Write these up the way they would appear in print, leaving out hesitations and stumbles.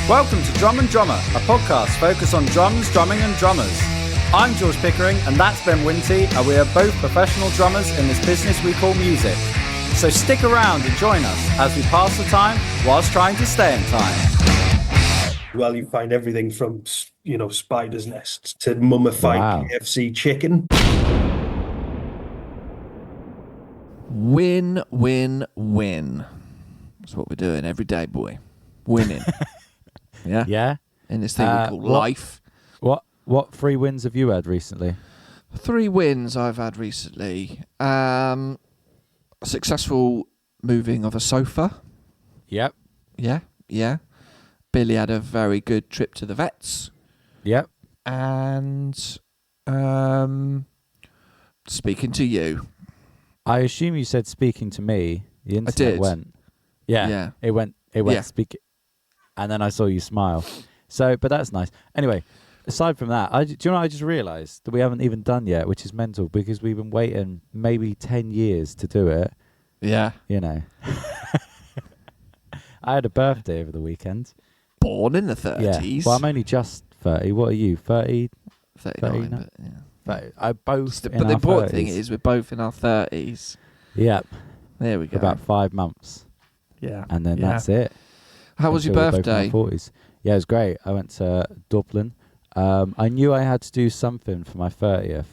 Welcome to Drum and Drummer, a podcast focused on drums, drumming and drummers. I'm George Pickering and that's Ben Winty, and we are both professional drummers in this business we call music. So stick around and join us as we pass the time whilst trying to stay in time. Well, you find everything from, spider's nests to mummified KFC chicken. Win, win, win. That's what we're doing every day, boy. Winning. Yeah? Yeah? In this thing we call life. What 3 wins have you had recently? 3 wins I've had recently. A successful moving of a sofa. Yep. Yeah. Billy had a very good trip to the vets. Yep. And speaking to you. I assume you said speaking to me. The internet I did. went. Yeah. It went speak. And then I saw you smile. So, but that's nice. Anyway, aside from that, do you know what I just realised? That we haven't even done yet, which is mental, because we've been waiting maybe 10 years to do it. Yeah. You know. I had a birthday over the weekend. Born in the 30s. Yeah. Well, I'm only just 30. What are you, 30? 39, but yeah. But the important thing is we're both in our 30s. Yep. There we go. About 5 months. Yeah. And then that's it. How was your birthday? 40s. Yeah, it was great. I went to Dublin. I knew I had to do something for my 30th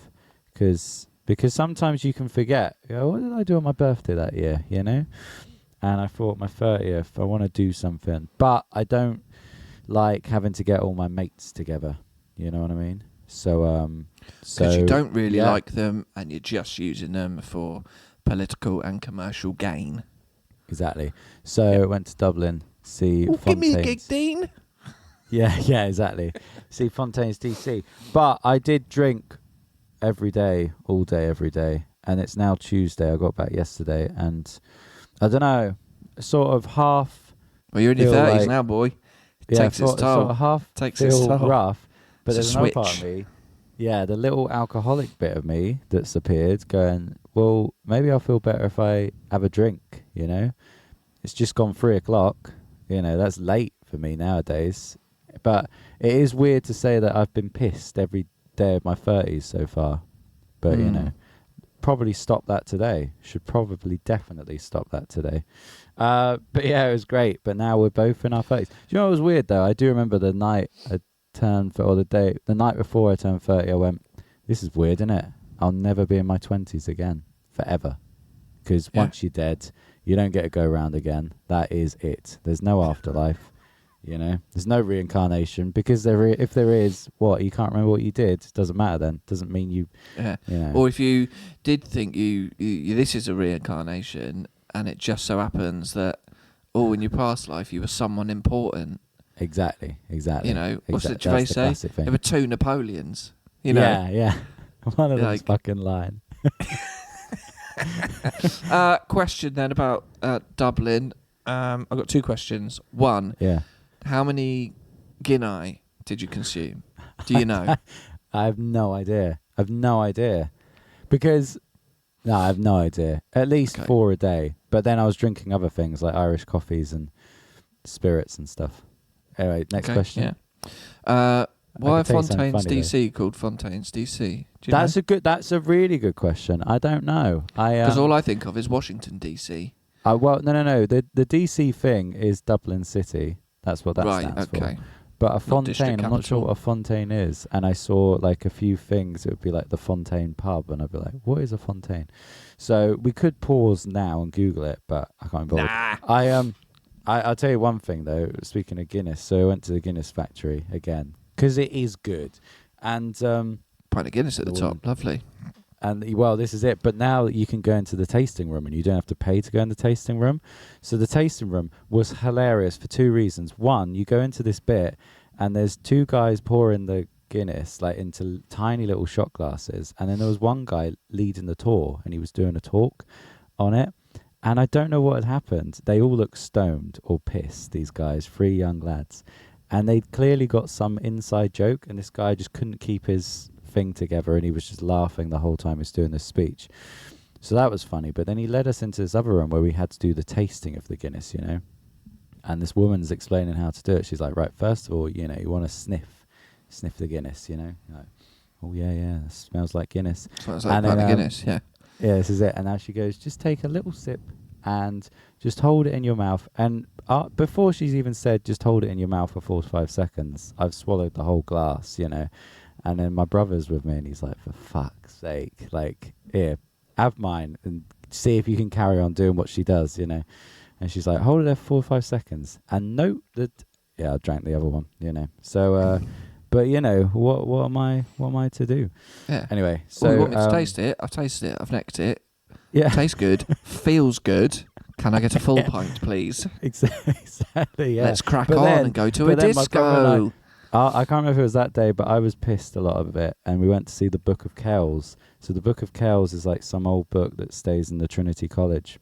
because sometimes you can forget. What did I do on my birthday that year, you know? And I thought my 30th, I want to do something. But I don't like having to get all my mates together. You know what I mean? So because you don't really like them and you're just using them for political and commercial gain. Exactly. So I went to Dublin, see Fontaines. Give me a gig, Dean. Yeah, exactly. See Fontaines DC. But I did drink every day, all day, every day. And it's now Tuesday. I got back yesterday. And I don't know, sort of half... Well, you're in your 30s now, boy. It takes its toll. Sort of half takes feel its toll. Rough. But it's there's another part of me. Yeah, the little alcoholic bit of me that's appeared going, well, maybe I'll feel better if I have a drink, you know? It's just gone 3 o'clock. You know, that's late for me nowadays. But it is weird to say that I've been pissed every day of my 30s so far. But, you know, probably stop that today. Should probably definitely stop that today. But yeah, it was great. But now we're both in our 30s. Do you know what was weird, though? I do remember the night I turned, the night before I turned 30, I went, this is weird, isn't it? I'll never be in my 20s again. Forever. Because once you're dead, you don't get to go around again. That is it. There's no afterlife. You know, there's no reincarnation because if there is, you can't remember what you did. It doesn't matter then. Doesn't mean you. Yeah. You know. Or if you did think you this is a reincarnation, and it just so happens that in your past life you were someone important. Exactly. You know, what's the Gervais say? There were 2 Napoleons. You know. Yeah. One of them's fucking lying. Question then about Dublin. I've got 2 questions. One. Yeah. How many Guinness did you consume? Do you know? I have no idea. Because, I have no idea. At least 4 a day. But then I was drinking other things like Irish coffees and spirits and stuff. Anyway, next question. Yeah. Why are Fontaines DC called Fontaines DC? That's a really good question. I don't know. Because all I think of is Washington DC. Well, no. The DC thing is Dublin City. That's what that stands for. But a fontaine, I'm not sure what a fontaine is. And I saw like a few things. It would be like the Fontaine pub, and I'd be like, "What is a fontaine?" So we could pause now and Google it, but I can't be bothered. I'll tell you one thing though. Speaking of Guinness, so I went to the Guinness factory again because it is good, and pint of Guinness at the top, lovely. And this is it. But now you can go into the tasting room and you don't have to pay to go in the tasting room. So the tasting room was hilarious for 2 reasons. One, you go into this bit and there's 2 guys pouring the Guinness like into tiny little shot glasses. And then there was one guy leading the tour and he was doing a talk on it. And I don't know what had happened. They all looked stoned or pissed, these guys, 3 young lads. And they'd clearly got some inside joke and this guy just couldn't keep his thing together and he was just laughing the whole time he was doing this speech. So that was funny. But then he led us into this other room where we had to do the tasting of the Guinness, you know. And this woman's explaining how to do it. She's like, right, first of all, you know, you want to sniff the Guinness, you know. Like, oh, yeah, it smells like Guinness. Smells like Guinness, yeah. Yeah, this is it. And now she goes, just take a little sip and just hold it in your mouth. And before she's even said, just hold it in your mouth for 4 to 5 seconds, I've swallowed the whole glass, you know. And then my brother's with me, and he's like, for fuck's sake, like, here, have mine and see if you can carry on doing what she does, you know. And she's like, hold it there for 4 or 5 seconds. And note that, I drank the other one, you know. So, but, you know, what am I to do? Yeah. Anyway, so... Well, you want me to taste it? I've tasted it. I've necked it. Yeah. Tastes good. Feels good. Can I get a full pint, please? Exactly, yeah. Let's crack on and go to a disco. I can't remember if it was that day, but I was pissed a lot of it, and we went to see the Book of Kells. So the Book of Kells is like some old book that stays in the Trinity College.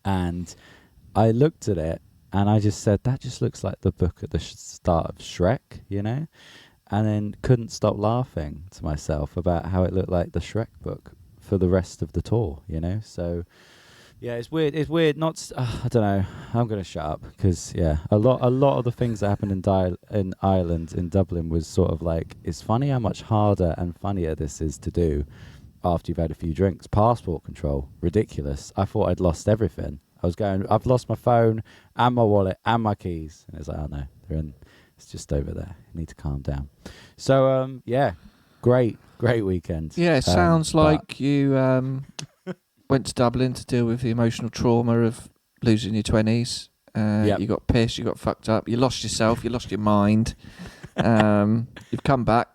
And I looked at it, and I just said, that just looks like the book at the start of Shrek, you know? And then couldn't stop laughing to myself about how it looked like the Shrek book for the rest of the tour, you know? So... yeah, it's weird. It's weird. Not, I don't know. I'm gonna shut up because a lot of the things that happened in Ireland, in Dublin, was sort of like, it's funny how much harder and funnier this is to do after you've had a few drinks. Passport control, ridiculous. I thought I'd lost everything. I've lost my phone and my wallet and my keys, and it's like, oh no, they're in. It's just over there. I need to calm down. So great weekend. Yeah, it sounds like you. Went to Dublin to deal with the emotional trauma of losing your 20s. Yep. You got pissed, you got fucked up, you lost yourself, you lost your mind. You've come back,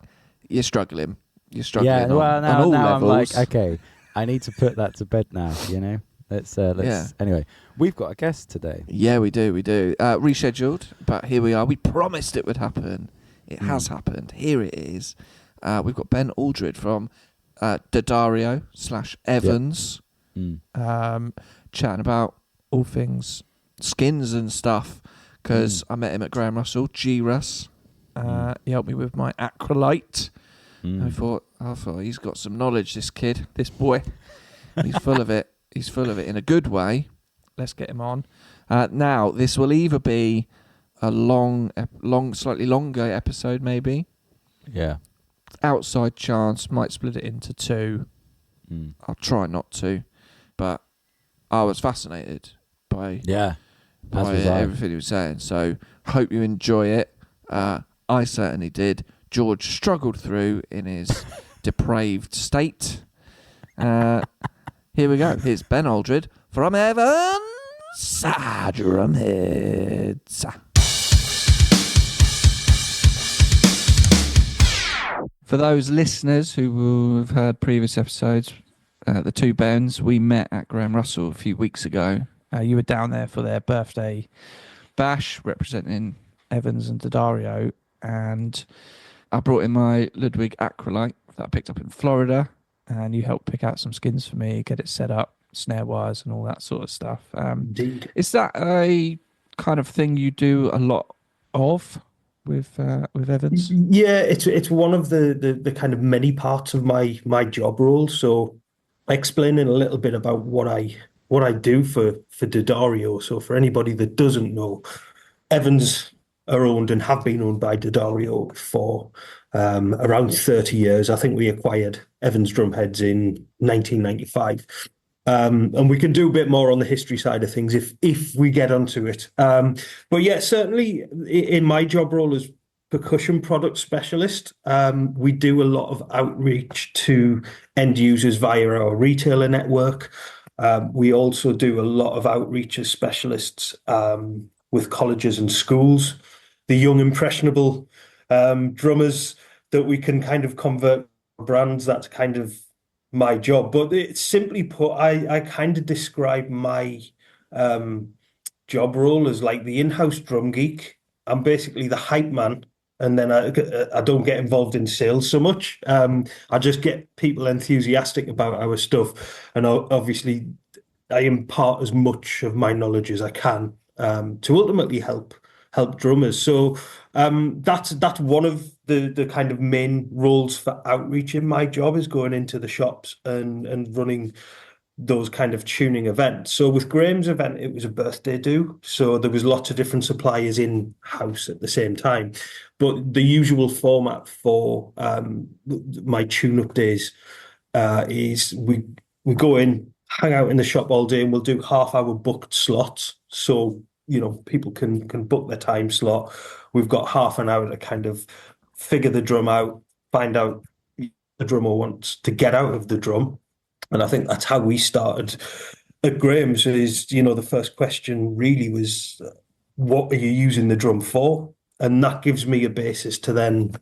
you're struggling. You're struggling. Yeah, well, on all now levels. I'm like, okay, I need to put that to bed now, you know? Let's Anyway, we've got a guest today. Yeah, we do. Rescheduled, but here we are. We promised it would happen. It has happened. Here it is. We've got Ben Alldred from Daddario /EVANS. Yep. Chatting about all things skins and stuff, because I met him at Graham Russell, G-Russ. He helped me with my Acrolite. I thought he's got some knowledge, this kid, this boy. He's full of it. He's full of it in a good way. Let's get him on. Now, this will either be a slightly longer episode, maybe. Yeah. Outside chance, might split it into 2. I'll try not to. But I was fascinated by everything he was saying. So hope you enjoy it. I certainly did. George struggled through in his depraved state. Here we go. Here's Ben Alldred from EVANS Drumheads. For those listeners who have heard previous episodes, the two Bens, we met at Graham Russell a few weeks ago. You were down there for their birthday bash, representing Evans and Daddario, and I brought in my Ludwig Acrolite that I picked up in Florida, and you helped pick out some skins for me, get it set up, snare wires and all that sort of stuff. Indeed. Is that a kind of thing you do a lot of with Evans? Yeah, it's one of the kind of many parts of my job role. So explaining a little bit about what I do for Daddario. So for anybody that doesn't know, Evans are owned and have been owned by Daddario for around 30 years. I think we acquired EVANS Drumheads in 1995. And we can do a bit more on the history side of things if we get onto it. But yeah, certainly in my job role as Percussion Product Specialist, we do a lot of outreach to end users via our retailer network. We also do a lot of outreach as specialists with colleges and schools, the young impressionable drummers that we can kind of convert brands. That's kind of my job. But it's simply put, I kind of describe my job role as like the in-house drum geek. I'm basically the hype man. And then I don't get involved in sales so much. I just get people enthusiastic about our stuff. And obviously, I impart as much of my knowledge as I can to ultimately help drummers. So that's one of the kind of main roles for outreach in my job, is going into the shops and running those kind of tuning events. So with Graham's event, it was a birthday do. So there was lots of different suppliers in house at the same time. But the usual format for my tune-up days is we go in, hang out in the shop all day, and we'll do half-hour booked slots. So, people can book their time slot. We've got half an hour to kind of figure the drum out, find out the drummer wants to get out of the drum. And I think that's how we started at Graham's is, the first question really was, what are you using the drum for? And that gives me a basis to then,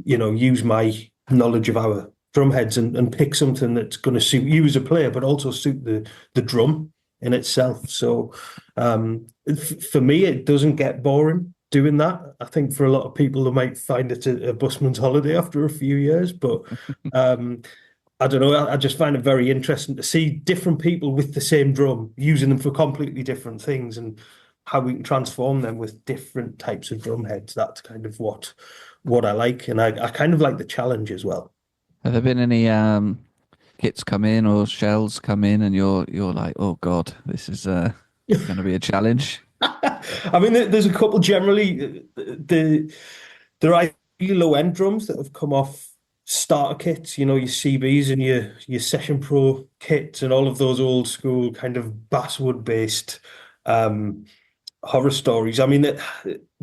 use my knowledge of our drum heads and pick something that's going to suit you as a player, but also suit the drum in itself. So for me, it doesn't get boring doing that. I think for a lot of people, they might find it a busman's holiday after a few years, but I don't know. I just find it very interesting to see different people with the same drum using them for completely different things and how we can transform them with different types of drum heads. That's kind of what I like, and I kind of like the challenge as well. Have there been any kits come in or shells come in, and you're like, oh God, this is going to be a challenge? I mean, there's a couple generally. There are low end drums that have come off starter kits, your CBs and your Session Pro kits and all of those old school kind of basswood based horror stories. I mean,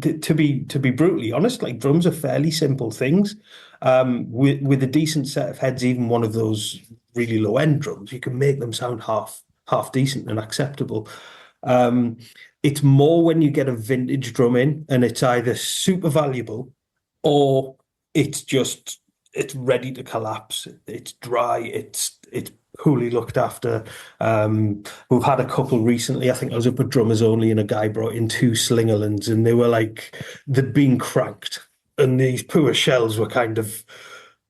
to be brutally honest, like drums are fairly simple things. With a decent set of heads, even one of those really low end drums, you can make them sound half decent and acceptable. It's more when you get a vintage drum in and it's either super valuable or it's ready to collapse. It's dry. It's poorly looked after. We've had a couple recently. I think I was up at Drummers Only, and a guy brought in 2 Slingerlands, and they were like they'd been cranked, and these poor shells were kind of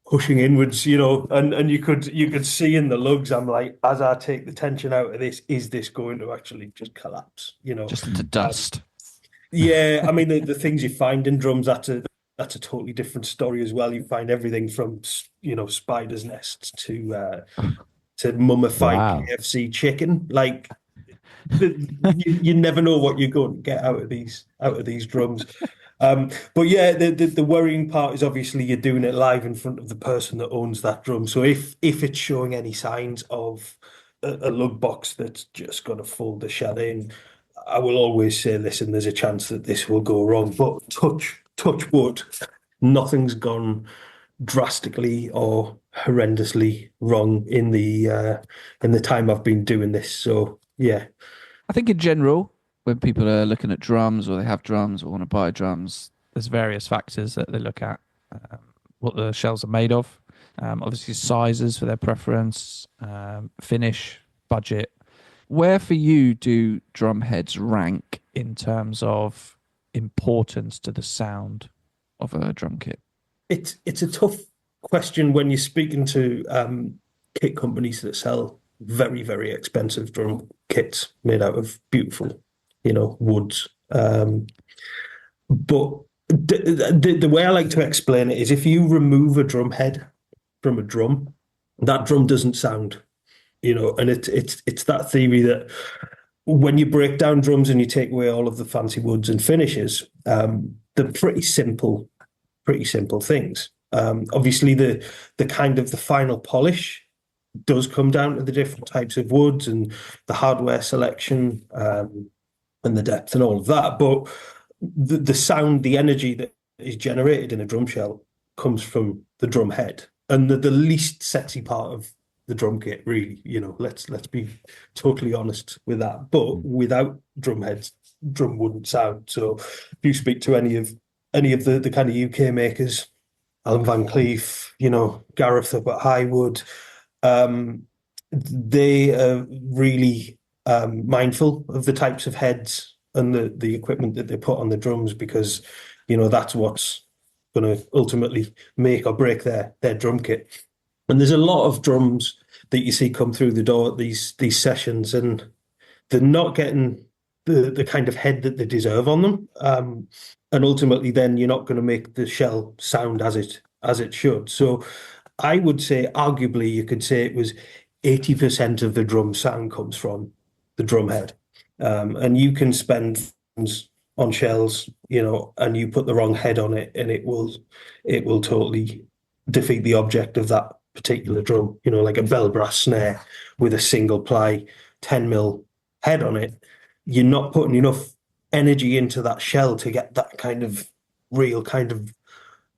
pushing inwards, and you could see in the lugs. I'm like, as I take the tension out of this, is this going to actually just collapse? Just into dust. Yeah, I mean the things you find in drums, that's a totally different story as well. You find everything from spiders' nests to mummified KFC chicken. Like you never know what you're going to get out of these drums. But yeah, the worrying part is obviously you're doing it live in front of the person that owns that drum. So if it's showing any signs of a lug box that's just going to fold the shell in, I will always say, listen, there's a chance that this will go wrong. But touch wood, nothing's gone drastically or horrendously wrong in the time I've been doing this. So yeah, I think in general, when people are looking at drums or they have drums or want to buy drums, there's various factors that they look at. What the shells are made of, obviously sizes for their preference, finish, budget. Where for you do drum heads rank in terms of importance to the sound of a drum kit? It's a tough question when you're speaking to kit companies that sell very, very expensive drum kits made out of beautiful, woods. But the way I like to explain it is if you remove a drum head from a drum, that drum doesn't sound, and it's that theory that when you break down drums and you take away all of the fancy woods and finishes, they're pretty simple things. Obviously, the kind of the final polish does come down to the different types of woods and the hardware selection and the depth and all of that. But the sound, the energy that is generated in a drum shell comes from the drum head, and the least sexy part of the drum kit, really. Let's be totally honest with that. But without drum heads, drum wouldn't sound. So if you speak to any of the kind of UK makers, Alan Van Cleef, Gareth up at Highwood, they are really mindful of the types of heads and the equipment that they put on the drums, because that's what's going to ultimately make or break their drum kit. And there's a lot of drums that you see come through the door at these sessions, and they're not getting the kind of head that they deserve on them. And ultimately, then you're not going to make the shell sound as it should. So I would say, arguably, you could say it was 80% of the drum sound comes from the drum head. And you can spend on shells, and you put the wrong head on it, and it will totally defeat the object of that particular drum. Like a bell brass snare with a single ply 10mm head on it. You're not putting enough energy into that shell to get that kind of real kind of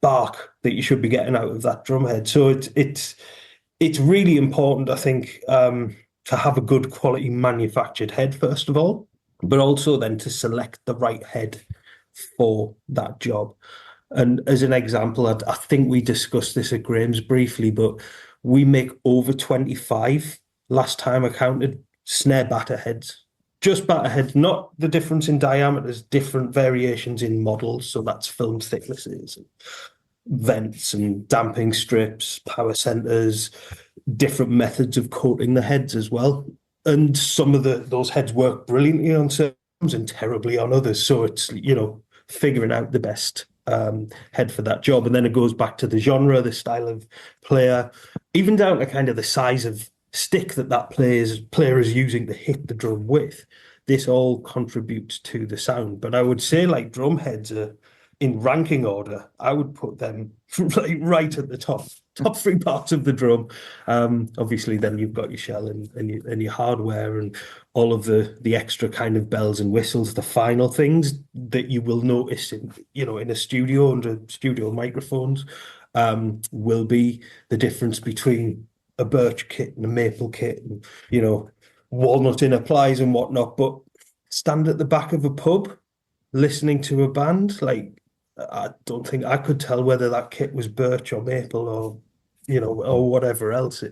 bark that you should be getting out of that drum head. So it's really important, I think, to have a good quality manufactured head, first of all, but also then to select the right head for that job. And as an example, I think we discussed this at Graham's briefly, but we make over 25, last time I counted, snare batter heads. Just batter heads, not the difference in diameters, different variations in models. So that's film thicknesses, vents and damping strips, power centers, different methods of coating the heads as well. And some of those heads work brilliantly on some and terribly on others. So it's, figuring out the best head for that job. And then it goes back to the genre, the style of player, even down to kind of the size of stick that player is using to hit the drum with. This all contributes to the sound. But I would say, like, drum heads are, in ranking order, I would put them right at the top three parts of the drum. Obviously, then you've got your shell and your hardware and all of the extra kind of bells and whistles, the final things that you will notice in a studio under studio microphones, will be the difference between a birch kit and a maple kit, and walnut inner plies and whatnot. But stand at the back of a pub listening to a band, like, I don't think I could tell whether that kit was birch or maple or or whatever else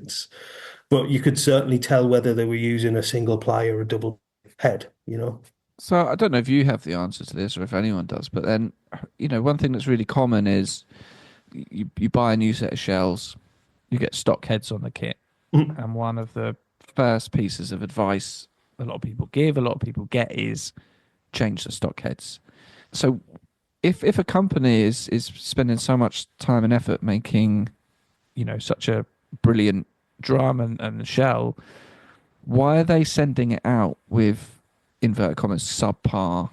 but you could certainly tell whether they were using a single ply or a double head. So I don't know if you have the answer to this or if anyone does, but then, one thing that's really common is you buy a new set of shells, you get stock heads on the kit. And one of the first pieces of advice a lot of people give, a lot of people get, is change the stock heads. So if a company is spending so much time and effort making, such a brilliant drum and shell, why are they sending it out with, inverted commas, subpar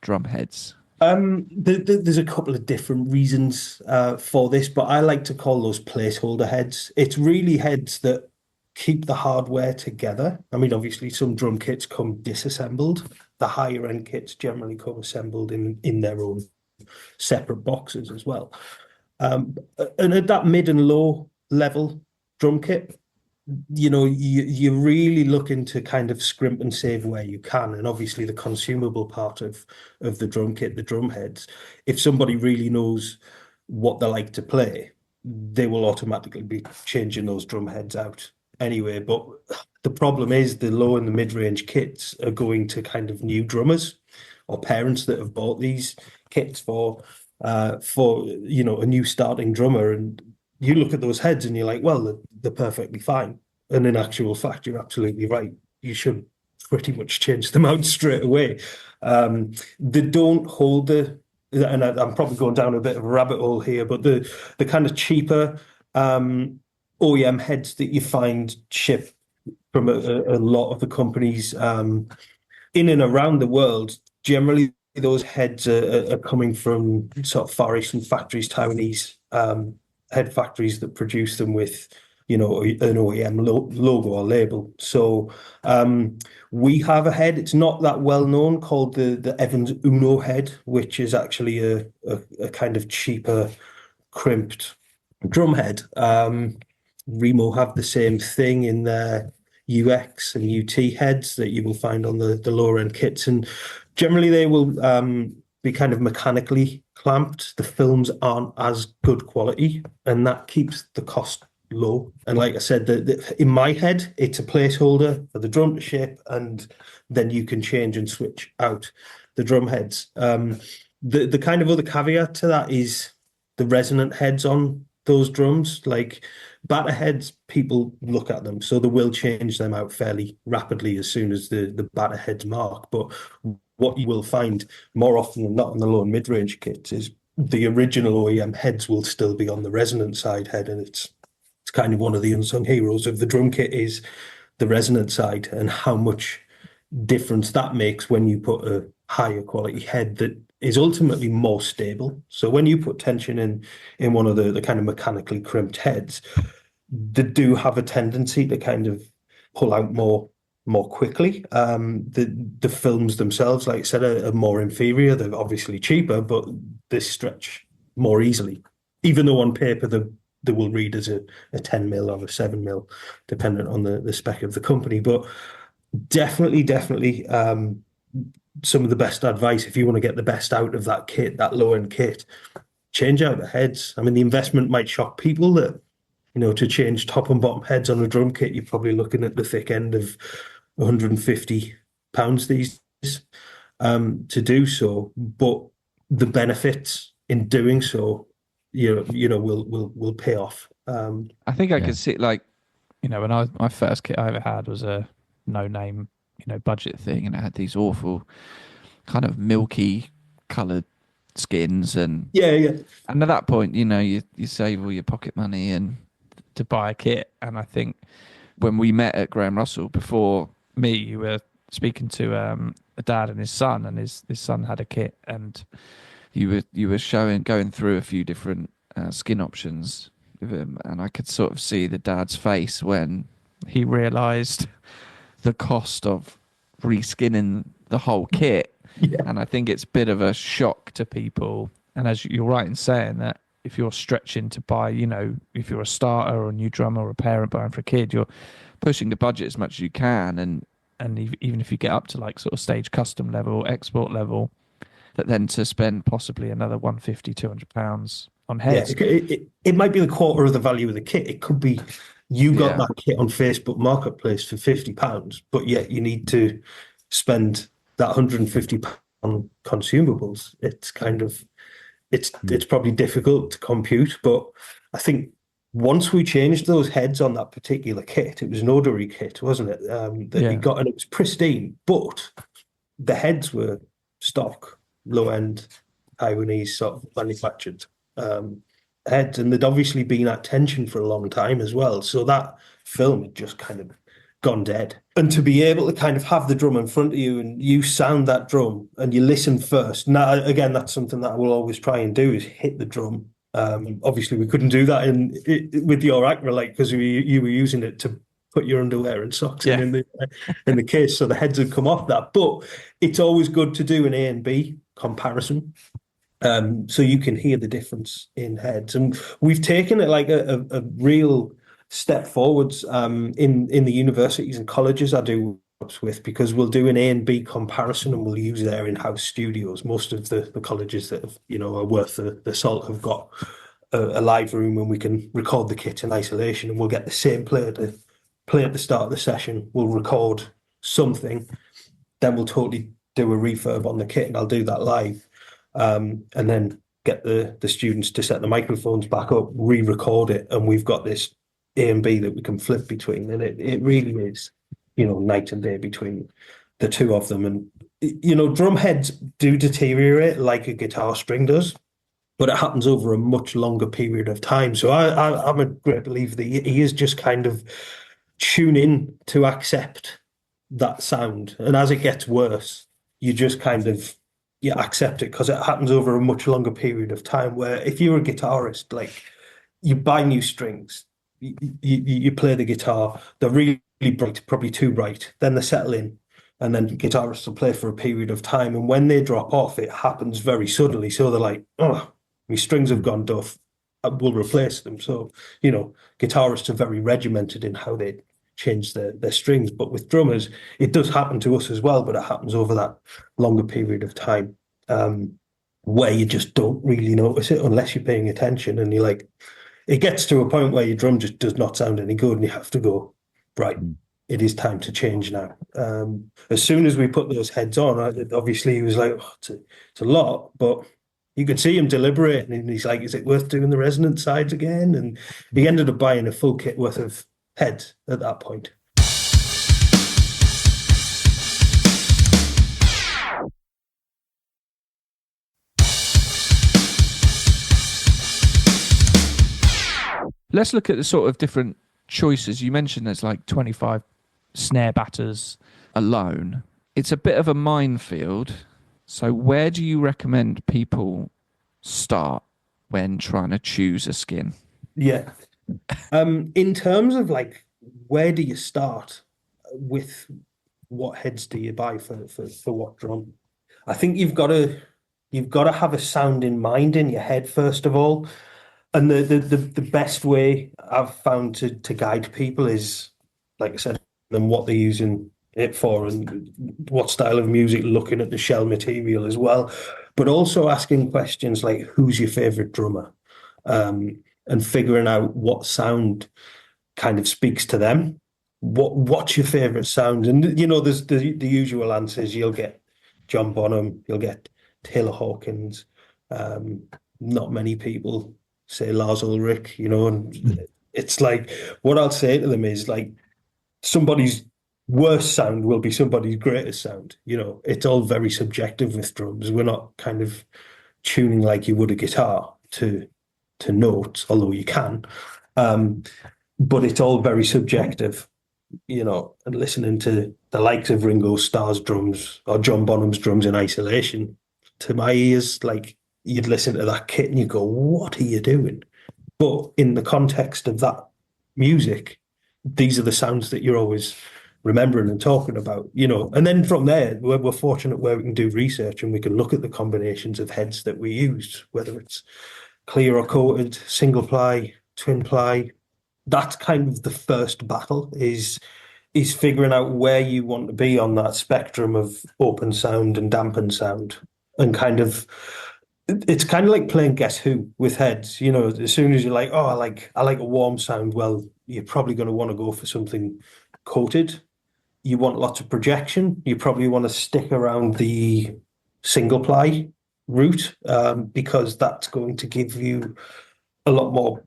drum heads? There's a couple of different reasons for this, but I like to call those placeholder heads. It's really heads that keep the hardware together. I mean, obviously, some drum kits come disassembled. The higher end kits generally come assembled in their own separate boxes as well. And at that mid and low level drum kit, you're really looking to kind of scrimp and save where you can. And obviously the consumable part of the drum kit, the drum heads, if somebody really knows what they like to play, they will automatically be changing those drum heads out anyway. But the problem is the low and the mid-range kits are going to kind of new drummers or parents that have bought these kits for a new starting drummer, and you look at those heads and you're like, well, they're perfectly fine. And in actual fact, you're absolutely right. You should pretty much change them out straight away. They don't hold and I'm probably going down a bit of a rabbit hole here, but the kind of cheaper OEM heads that you find ship from a lot of the companies in and around the world, generally those heads are coming from sort of Far Eastern factories, Taiwanese head factories that produce them with, an OEM logo or label. So we have a head, it's not that well known, called the EVANS Uno head, which is actually a kind of cheaper, crimped drum head. Remo have the same thing in their UX and UT heads that you will find on the lower end kits, and generally they will be kind of mechanically clamped. The films aren't as good quality, and that keeps the cost low. And like I said, in my head, it's a placeholder for the drum to ship, and then you can change and switch out the drum heads. The kind of other caveat to that is the resonant heads on those drums. Like batter heads, people look at them, so they will change them out fairly rapidly as soon as the batter heads mark. But what you will find more often than not in the low and mid-range kits is the original OEM heads will still be on the resonant side head, and it's It's kind of one of the unsung heroes of the drum kit is the resonance side, and how much difference that makes when you put a higher quality head that is ultimately more stable. So when you put tension in one of the kind of mechanically crimped heads, they do have a tendency to kind of pull out more quickly. The films themselves, like I said, are more inferior. They're obviously cheaper, but they stretch more easily. Even though on paper they will read as a 10 mil or a 7 mil, dependent on the spec of the company. But definitely, some of the best advice if you want to get the best out of that kit, that low end kit, change out the heads. I mean, the investment might shock people that, to change top and bottom heads on a drum kit, you're probably looking at the thick end of £150 these days to do so. But the benefits in doing so, will pay off. I think I could see, like, when my first kit I ever had was a no-name, budget thing, and it had these awful kind of milky coloured skins, and and at that point, you save all your pocket money and to buy a kit. And I think when we met at Graham Russell, before me, you were speaking to a dad and his son, and his son had a kit, and you were going through a few different skin options with him, and I could sort of see the dad's face when he realised the cost of reskinning the whole kit. And I think it's a bit of a shock to people. And as you're right in saying that, if you're stretching to buy, if you're a starter or a new drummer or a parent buying for a kid, you're pushing the budget as much as you can. And even if you get up to like sort of stage custom level, export level, that then to spend possibly another £150-200 on heads. It might be the quarter of the value of the kit. It could be you got that kit on Facebook Marketplace for £50, but yet you need to spend that £150 on consumables. It's kind of it's probably difficult to compute, but I think once we changed those heads on that particular kit, it was an orderly kit, wasn't it? That you got, and it was pristine, but the heads were stock, low end, Taiwanese sort of manufactured heads, and they'd obviously been at tension for a long time as well. So that film had just kind of gone dead. And to be able to kind of have the drum in front of you and you sound that drum and you listen first. Now, again, that's something that I will always try and do, is hit the drum. Obviously, we couldn't do that with your Acrolite because you were using it to put your underwear and socks in the case, so the heads would come off that. But it's always good to do an A and B comparison, so you can hear the difference in heads. And we've taken it like a real step forwards in the universities and colleges I do with, because we'll do an A and B comparison and we'll use their in-house studios. Most of the colleges that have, are worth the salt have got a live room and we can record the kit in isolation, and we'll get the same player to play at the start of the session. We'll record something, then we'll totally do a refurb on the kit, and I'll do that live, and then get the students to set the microphones back up, re-record it, and we've got this A and B that we can flip between. And it really is, night and day between the two of them. And, drum heads do deteriorate like a guitar string does, but it happens over a much longer period of time. So I'm a great believer that he is just kind of tune in to accept that sound. And as it gets worse, you just kind of accept it, because it happens over a much longer period of time. Where if you're a guitarist, like, you buy new strings, you play the guitar, they're really bright, probably too bright, then they settle in, and then guitarists will play for a period of time, and when they drop off, it happens very suddenly. So they're like, oh, my strings have gone duff, we'll replace them. So, guitarists are very regimented in how they change their strings. But with drummers, it does happen to us as well, but it happens over that longer period of time, where you just don't really notice it unless you're paying attention. And you're like, it gets to a point where your drum just does not sound any good, and you have to go, right, it is time to change now. As soon as we put those heads on, obviously he was like, oh, it's a lot, but you could see him deliberating, and he's like, is it worth doing the resonance sides again? And he ended up buying a full kit worth of heads at that point. Let's look at the sort of different choices. You mentioned there's like 25 snare batters alone. It's a bit of a minefield. So where do you recommend people start when trying to choose a skin? Yeah. In terms of like, where do you start with what heads do you buy for what drum? I think you've got to have a sound in mind in your head first of all. And the best way I've found to guide people is, like I said, and what they're using it for and what style of music, looking at the shell material as well, but also asking questions like, who's your favorite drummer? And figuring out what sound kind of speaks to them. What's your favorite sound? And there's the usual answers. You'll get John Bonham, you'll get Taylor Hawkins. Not many people say Lars Ulrich, and it's like, what I'll say to them is like, somebody's worst sound will be somebody's greatest sound. It's all very subjective with drums. We're not kind of tuning like you would a guitar to notes, although you can. But it's all very subjective, and listening to the likes of Ringo Starr's drums or John Bonham's drums in isolation, to my ears, like, you'd listen to that kit and you go, what are you doing? But in the context of that music, these are the sounds that you're always remembering and talking about, and then from there, we're fortunate where we can do research and we can look at the combinations of heads that we used, whether it's clear or coated, single ply, twin ply. That's kind of the first battle is figuring out where you want to be on that spectrum of open sound and dampened sound. And it's kind of like playing Guess Who with heads. As soon as you're like, oh, I like a warm sound, well, you're probably going to want to go for something coated. You want lots of projection. You probably want to stick around the single ply route, because that's going to give you a lot more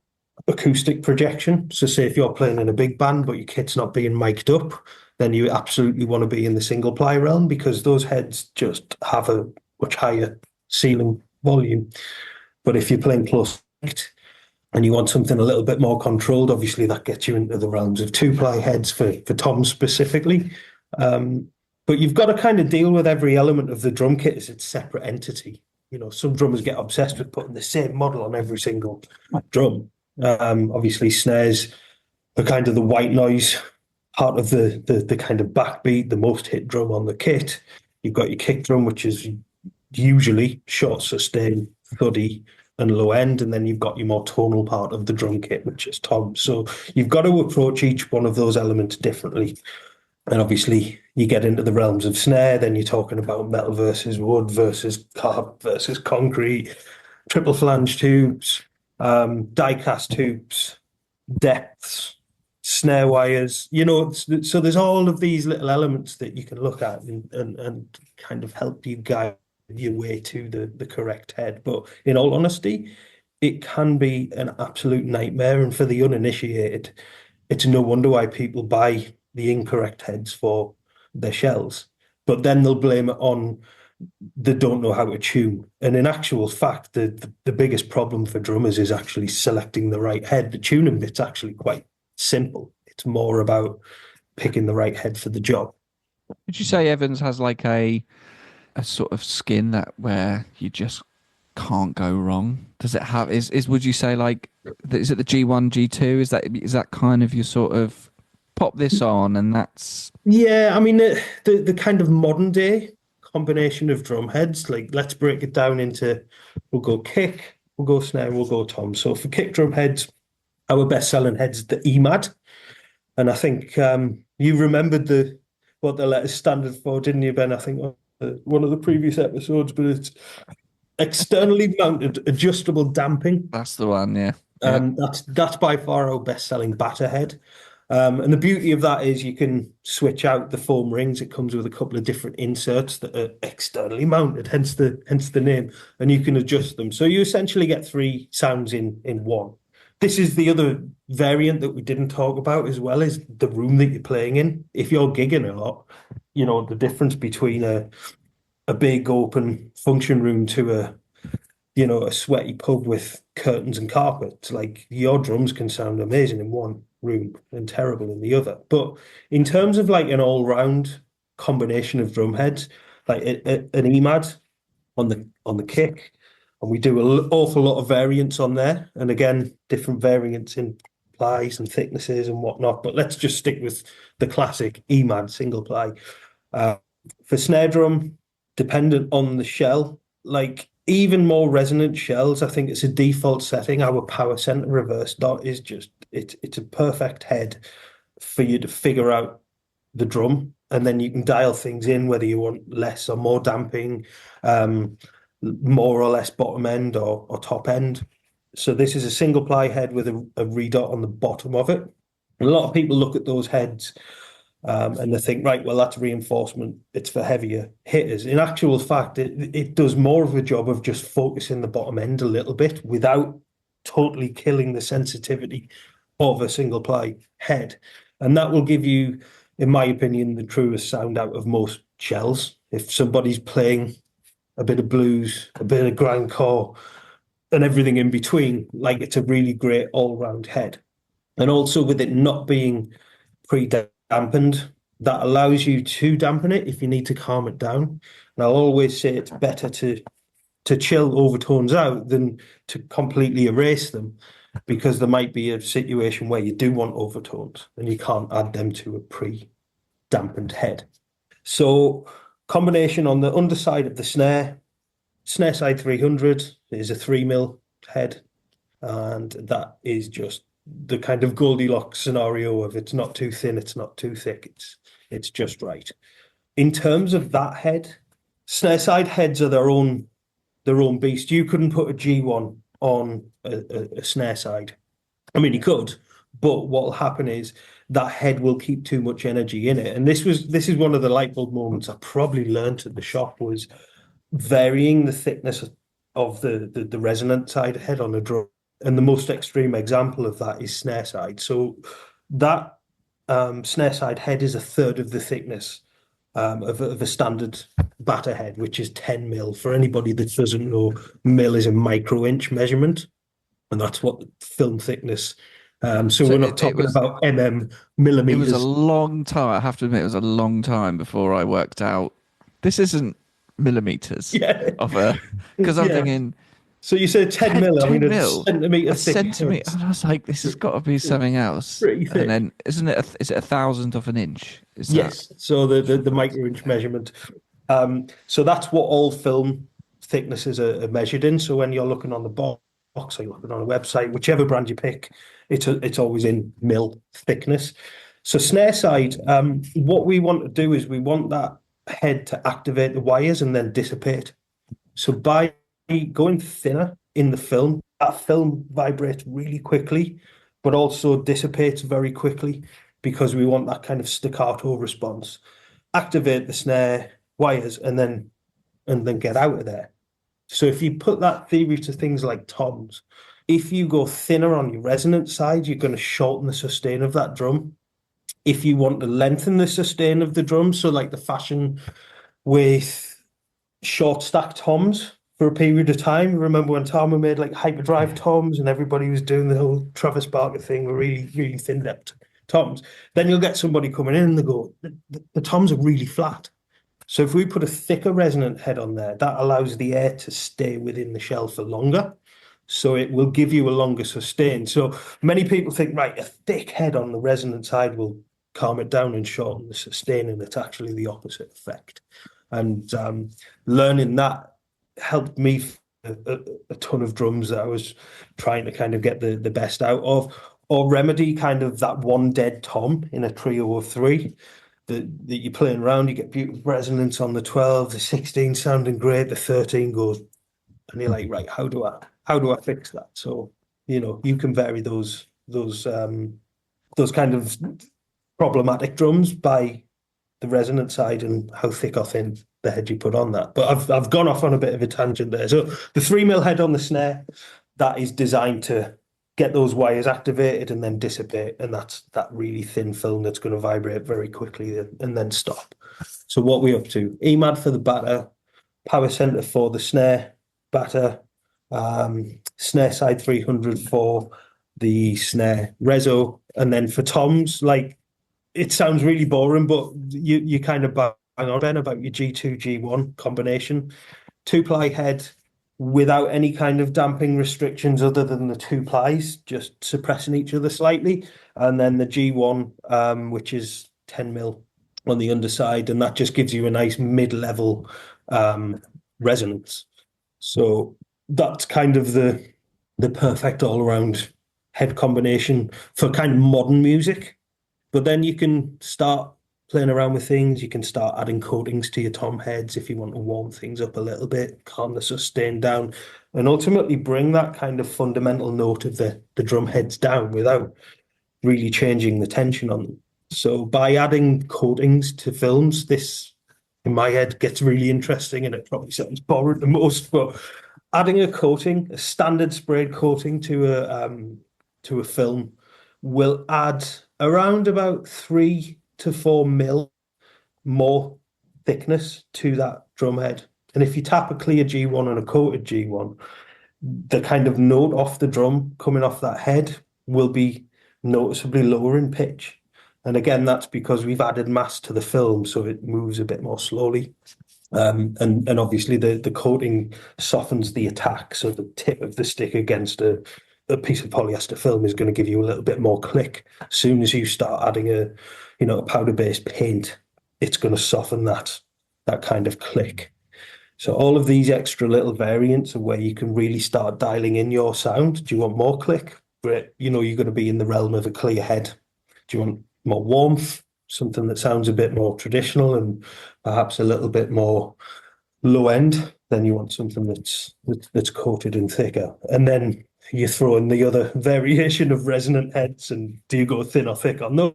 acoustic projection. So say if you're playing in a big band but your kit's not being mic'd up, then you absolutely want to be in the single ply realm, because those heads just have a much higher ceiling volume. But if you're playing close and you want something a little bit more controlled, obviously that gets you into the realms of two ply heads for toms specifically. But you've got to kind of deal with every element of the drum kit as its separate entity. Some drummers get obsessed with putting the same model on every single drum. Obviously, snares are kind of the white noise part of the kind of backbeat, the most hit drum on the kit. You've got your kick drum, which is usually short sustain, thuddy, and low end, and then you've got your more tonal part of the drum kit, which is tom. So you've got to approach each one of those elements differently. And obviously, you get into the realms of snare, then you're talking about metal versus wood versus carb versus concrete, triple flange tubes, die-cast tubes, depths, snare wires, so there's all of these little elements that you can look at and kind of help you guide your way to the correct head. But in all honesty, it can be an absolute nightmare. And for the uninitiated, it's no wonder why people buy the incorrect heads for their shells, but then they'll blame it on they don't know how to tune. And in actual fact, the biggest problem for drummers is actually selecting the right head. The tuning bit's actually quite simple. It's more about picking the right head for the job. Would you say Evans has like a sort of skin that where you just can't go wrong? Does it have would you say like, is it the G1, G2? Is that kind of your sort of pop this on and that's... Yeah, I mean, the kind of modern day combination of drum heads, like, let's break it down into, we'll go kick, we'll go snare, we'll go tom. So for kick drum heads, our best selling head's the EMAD. And I think you remembered what the letters standard for, didn't you, Ben? I think one of the previous episodes, but it's externally mounted adjustable damping. That's the one, yeah. That's by far our best selling batter head. And the beauty of that is you can switch out the foam rings. It comes with a couple of different inserts that are externally mounted, hence the name, and you can adjust them. So you essentially get three sounds in one. This is the other variant that we didn't talk about as well, is the room that you're playing in. If you're gigging a lot, the difference between a big open function room to a sweaty pub with curtains and carpets. Like, your drums can sound amazing in one room and terrible in the other. But in terms of like an all-round combination of drum heads, like an EMAD on the kick, and we do an awful lot of variants on there. And again, different variants in plies and thicknesses and whatnot. But let's just stick with the classic EMAD single ply. For snare drum, dependent on the shell, like even more resonant shells, I think it's a default setting. Our power center reverse dot is just, it's a perfect head for you to figure out the drum, and then you can dial things in whether you want less or more damping, more or less bottom end or top end. So this is a single ply head with a redot on the bottom of it. And a lot of people look at those heads and they think, right, well, that's reinforcement. It's for heavier hitters. In actual fact, it does more of a job of just focusing the bottom end a little bit without totally killing the sensitivity of a single ply head. And that will give you, in my opinion, the truest sound out of most shells. If somebody's playing a bit of blues, a bit of grindcore, and everything in between, like, it's a really great all-round head. And also with it not being pre-dampened, that allows you to dampen it if you need to calm it down. And I'll always say it's better to chill overtones out than to completely erase them, because there might be a situation where you do want overtones and you can't add them to a pre-dampened head. So combination on the underside of the snare side 300 is a 3mm head, and that is just the kind of Goldilocks scenario of it's not too thin, it's not too thick, it's just right. In terms of that head, snare side heads are their own beast. You couldn't put a G1 on a snare side. I mean, you could, but what will happen is that head will keep too much energy in it. And this is one of the light bulb moments I probably learned at the shop, was varying the thickness of the resonant side head on a drum. And the most extreme example of that is snare side. So that snare side head is a third of the thickness of a standard batter head, which is 10 mil. For anybody that doesn't know, mil is a micro-inch measurement, and that's what the film thickness. So we're not talking about millimeters. It was a long time. I have to admit, it was a long time before I worked out this isn't millimeters of a, because I'm thinking. So you said 10 mil, I mean, a centimetre a thick. Centimetre, and I was like, this has got to be something else. Pretty thick. And then, is it a thousandth of an inch? Yes, so the micro-inch measurement. So that's what all film thicknesses are measured in. So when you're looking on the box or you're looking on a website, whichever brand you pick, it's always in mil thickness. So snare side, what we want to do is we want that head to activate the wires and then dissipate. So by going thinner in the film, that film vibrates really quickly, but also dissipates very quickly, because we want that kind of staccato response. Activate the snare wires and then get out of there. So if you put that theory to things like toms, if you go thinner on your resonant side, you're going to shorten the sustain of that drum. If you want to lengthen the sustain of the drum, so like the fashion with short stack toms for a period of time. Remember when Tama made like hyperdrive toms and everybody was doing the whole Travis Barker thing with really, really thin depth toms? Then you'll get somebody coming in and they go, the toms are really flat. So if we put a thicker resonant head on there, that allows the air to stay within the shell for longer. So it will give you a longer sustain. So many people think, right, a thick head on the resonant side will calm it down and shorten the sustain, and it's actually the opposite effect. And learning that helped me a ton of drums that I was trying to kind of get the best out of, or remedy kind of that one dead tom in a trio of three that you're playing around. You get beautiful resonance on the 12, the 16 sounding great, the 13 goes, and you're like, right, how do I fix that? So, you can vary those kind of problematic drums by the resonant side and how thick or thin the head you put on that. But I've gone off on a bit of a tangent there. So the 3mm head on the snare, that is designed to get those wires activated and then dissipate, and that's that really thin film that's going to vibrate very quickly and then stop. So what we're up to, EMAD for the batter, power center for the snare, batter, snare side 300 for the snare reso, and then for toms, like, it sounds really boring, but you kind of bang on, Ben, about your G2 G1 combination, 2-ply head without any kind of damping restrictions other than the 2 plies just suppressing each other slightly, and then the G1, which is 10mm on the underside, and that just gives you a nice mid-level resonance. So that's kind of the perfect all-around head combination for kind of modern music. But then you can start playing around with things. You can start adding coatings to your tom heads if you want to warm things up a little bit, calm the sustain down, and ultimately bring that kind of fundamental note of the drum heads down without really changing the tension on them. So by adding coatings to films, this, in my head, gets really interesting, and it probably sounds boring the most, but adding a coating, a standard sprayed coating to a film will add around about 3 to 4 mil more thickness to that drum head. And if you tap a clear G1 and a coated G1, the kind of note off the drum coming off that head will be noticeably lower in pitch. And again, that's because we've added mass to the film, so it moves a bit more slowly. And obviously the coating softens the attack, so the tip of the stick against a piece of polyester film is going to give you a little bit more click. As soon as you start adding a powder-based paint, it's going to soften that kind of click. So all of these extra little variants are where you can really start dialing in your sound. Do you want more click? Great. You're going to be in the realm of a clear head. Do you want more warmth? Something that sounds a bit more traditional and perhaps a little bit more low end? Then you want something that's coated and thicker. And then you throw in the other variation of resonant heads, and do you go thin or thick on those?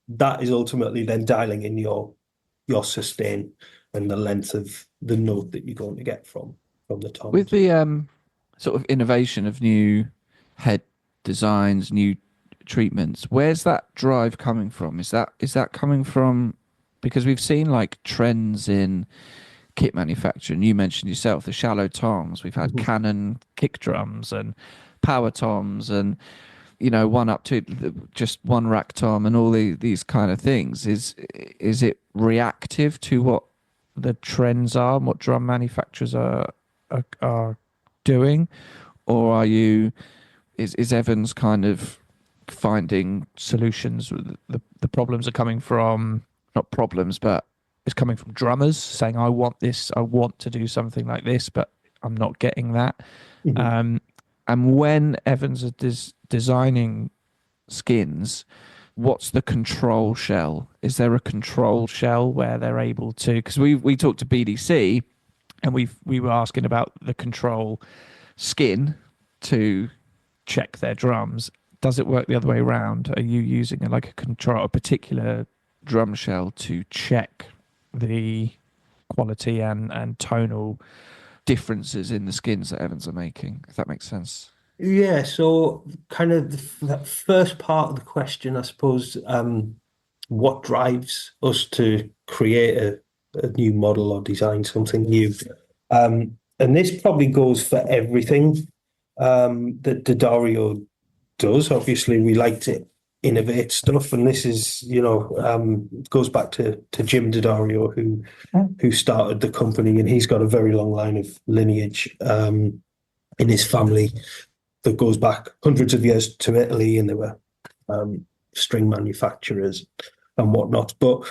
That is ultimately then dialing in your sustain and the length of the note that you're going to get from the tom. With the sort of innovation of new head designs, new treatments, where's that drive coming from? Is that coming from, because we've seen like trends in kit manufacturing. You mentioned yourself the shallow toms. We've had Canon kick drums and power toms, and one up to just one rack tom, and all these kind of things. Is it reactive to what the trends are and what drum manufacturers are doing, or is Evans kind of finding solutions? The problems are coming from, not problems, but it's coming from drummers saying, I want this, I want to do something like this, but I'm not getting that. And when Evans is designing skins, what's the control shell? Is there a control shell where they're able to, because we talked to BDC and we were asking about the control skin to check their drums. Does it work the other way around? Are you using a particular drum shell to check the quality and tonal differences in the skins that Evans are making, if that makes sense? Yeah, so kind of that first part of the question, I suppose, what drives us to create a new model or design something new? And this probably goes for everything that D'Addario does. Obviously, we like to innovate stuff, and this is, goes back to Jim D'Addario, who started the company, and he's got a very long line of lineage in his family that goes back hundreds of years to Italy, and they were string manufacturers and whatnot. But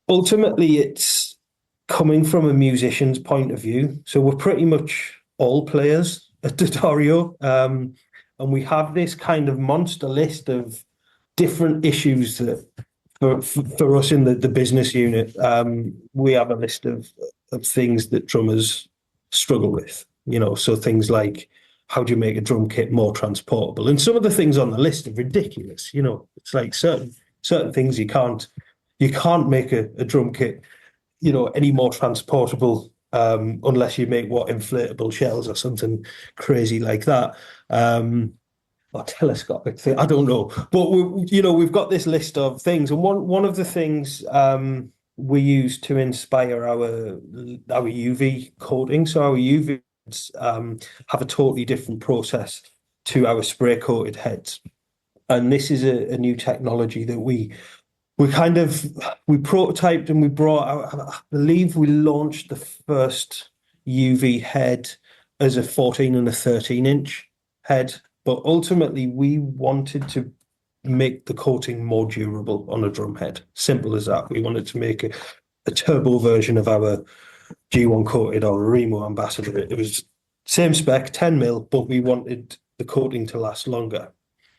ultimately, it's coming from a musician's point of view. So we're pretty much all players at D'Addario, and we have this kind of monster list of different issues that for us in the business unit, we have a list of things that drummers struggle with. So things like, how do you make a drum kit more transportable? And some of the things on the list are ridiculous. It's like certain things you can't make a drum kit, any more transportable unless you make inflatable shells or something crazy like that. Or telescopic thing, I don't know. But we've got this list of things, and one of the things we use to inspire our UV coating. So our UV have a totally different process to our spray coated heads. And this is a new technology that we prototyped and we brought out. I believe we launched the first UV head as a 14 and a 13-inch head, but ultimately we wanted to make the coating more durable on a drum head. Simple as that. We wanted to make a turbo version of our G1 coated or Remo Ambassador. It was same spec, 10 mil, but we wanted the coating to last longer.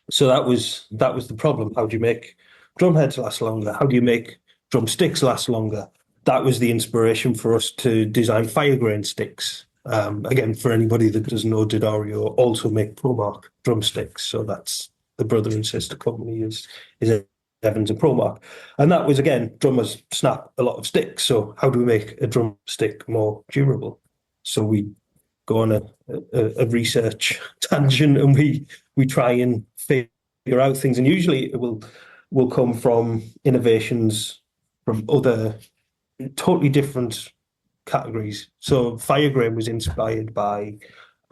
So that was the problem. How do you make drum heads last longer? How do you make drumsticks last longer? That was the inspiration for us to design fire grain sticks. Again, for anybody that doesn't know, D'Addario also make ProMark drumsticks. So that's the brother and sister company is Evans and ProMark. And that was, again, drummers snap a lot of sticks. So how do we make a drumstick more durable? So we go on a research tangent and we try and figure out things. And usually it will come from innovations from other totally different categories. So fire grain was inspired by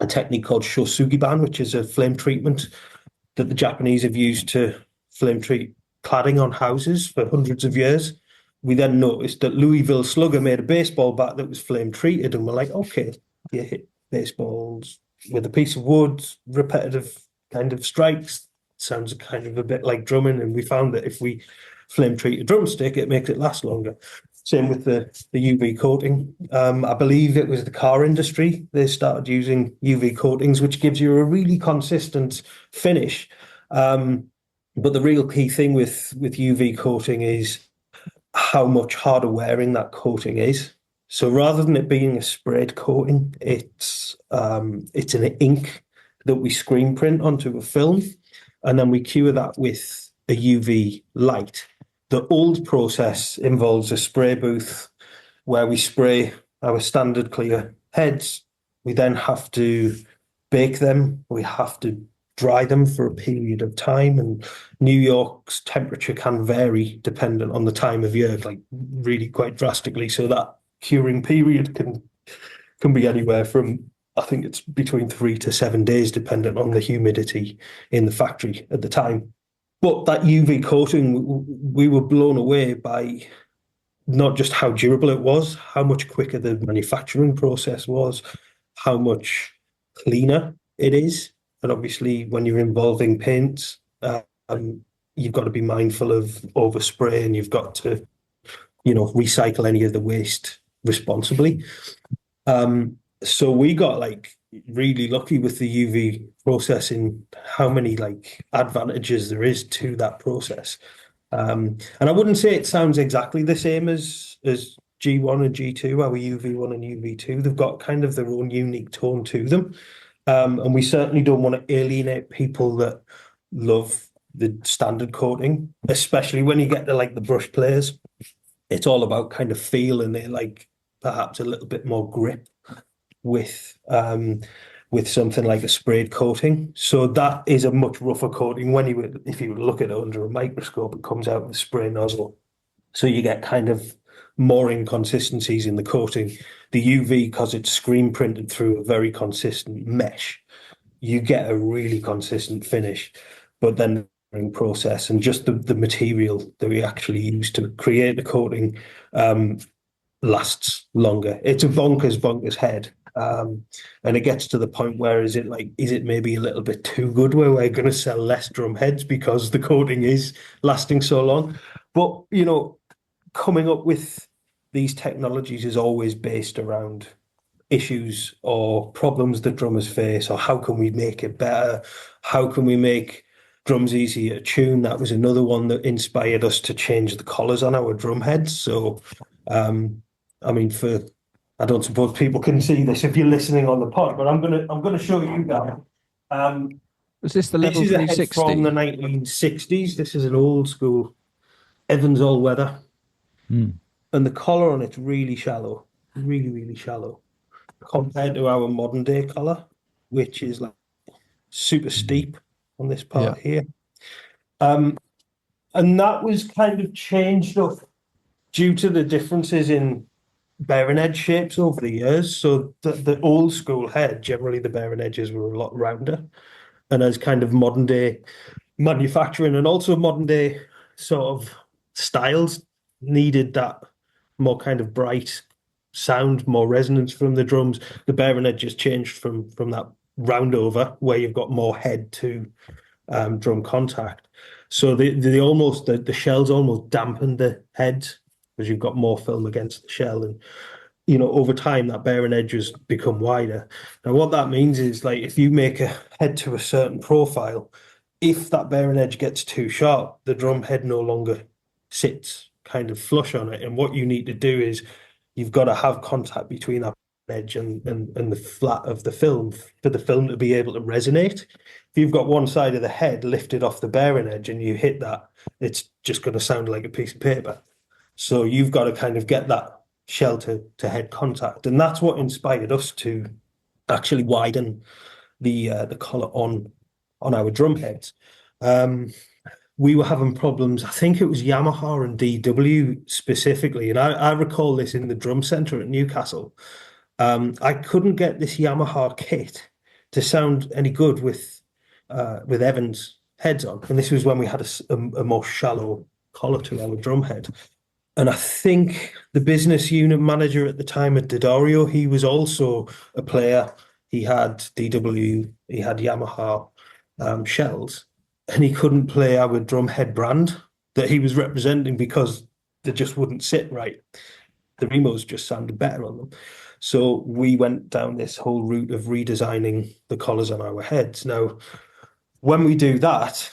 a technique called shosugiban, which is a flame treatment that the Japanese have used to flame treat cladding on houses for hundreds of years. We then noticed that Louisville Slugger made a baseball bat that was flame treated, and we're like, okay, you hit baseballs with a piece of wood, repetitive kind of strikes, sounds kind of a bit like drumming, and we found that if we flame treat a drumstick, it makes it last longer. Same with the UV coating. I believe it was the car industry. They started using UV coatings, which gives you a really consistent finish. But the real key thing with UV coating is how much harder wearing that coating is. So rather than it being a sprayed coating, it's an ink that we screen print onto a film, and then we cure that with a UV light. The old process involves a spray booth where we spray our standard clear heads. We then have to bake them. We have to dry them for a period of time. And New York's temperature can vary dependent on the time of year, like really quite drastically. So that curing period can be anywhere from, I think it's between 3 to 7 days, dependent on the humidity in the factory at the time. But that UV coating, we were blown away by not just how durable it was, how much quicker the manufacturing process was, how much cleaner it is. And obviously, when you're involving paints, you've got to be mindful of overspray, and you've got to, recycle any of the waste responsibly. So we got really lucky with the UV processing, how many advantages there is to that process. And I wouldn't say it sounds exactly the same as G1 and G2, our UV1 and UV2. They've got kind of their own unique tone to them. And we certainly don't want to alienate people that love the standard coating, especially when you get to the brush players. It's all about kind of feel, and they perhaps a little bit more grip with something like a sprayed coating. So that is a much rougher coating. If you look at it under a microscope, it comes out with a spray nozzle. So you get kind of more inconsistencies in the coating. The UV, because it's screen printed through a very consistent mesh, you get a really consistent finish. But then the process and just the material that we actually use to create the coating lasts longer. It's a bonkers head. And it gets to the point where is it maybe a little bit too good where we're going to sell less drum heads because the coating is lasting so long. But, coming up with these technologies is always based around issues or problems that drummers face, or how can we make it better? How can we make drums easier to tune? That was another one that inspired us to change the collars on our drum heads. So, I don't suppose people can see this if you're listening on the pod, but I'm gonna show you guys. Was this the level 360? This is a head from the 1960s. This is an old school Evans all weather, and the collar on it's really shallow, really shallow, compared to our modern day collar, which is super steep on this part here. And that was kind of changed up due to the differences in bearing edge shapes over the years. So the old school head, generally the bearing edges were a lot rounder. And as kind of modern day manufacturing and also modern day sort of styles needed that more kind of bright sound, more resonance from the drums, the bearing edge has changed from that round over where you've got more head to drum contact. So the shells almost dampen the heads because you've got more film against the shell, and over time that bearing edge has become wider. Now what that means is, like, if you make a head to a certain profile, if that bearing edge gets too sharp, the drum head no longer sits kind of flush on it. And what you need to do is you've got to have contact between that edge and the flat of the film for the film to be able to resonate. If you've got one side of the head lifted off the bearing edge and you hit that, it's just going to sound like a piece of paper. So you've got to kind of get that shell to head contact. And that's what inspired us to actually widen the collar on our drum heads. We were having problems. I think it was Yamaha and DW specifically, and I recall this in the drum center at Newcastle. I couldn't get this Yamaha kit to sound any good with Evans heads on, and this was when we had a more shallow collar to our drum head. And I think the business unit manager at the time at D'Addario, he was also a player. He had DW, he had Yamaha shells, and he couldn't play our drum head brand that he was representing because they just wouldn't sit right. The Remos just sounded better on them. So we went down this whole route of redesigning the collars on our heads. Now, when we do that,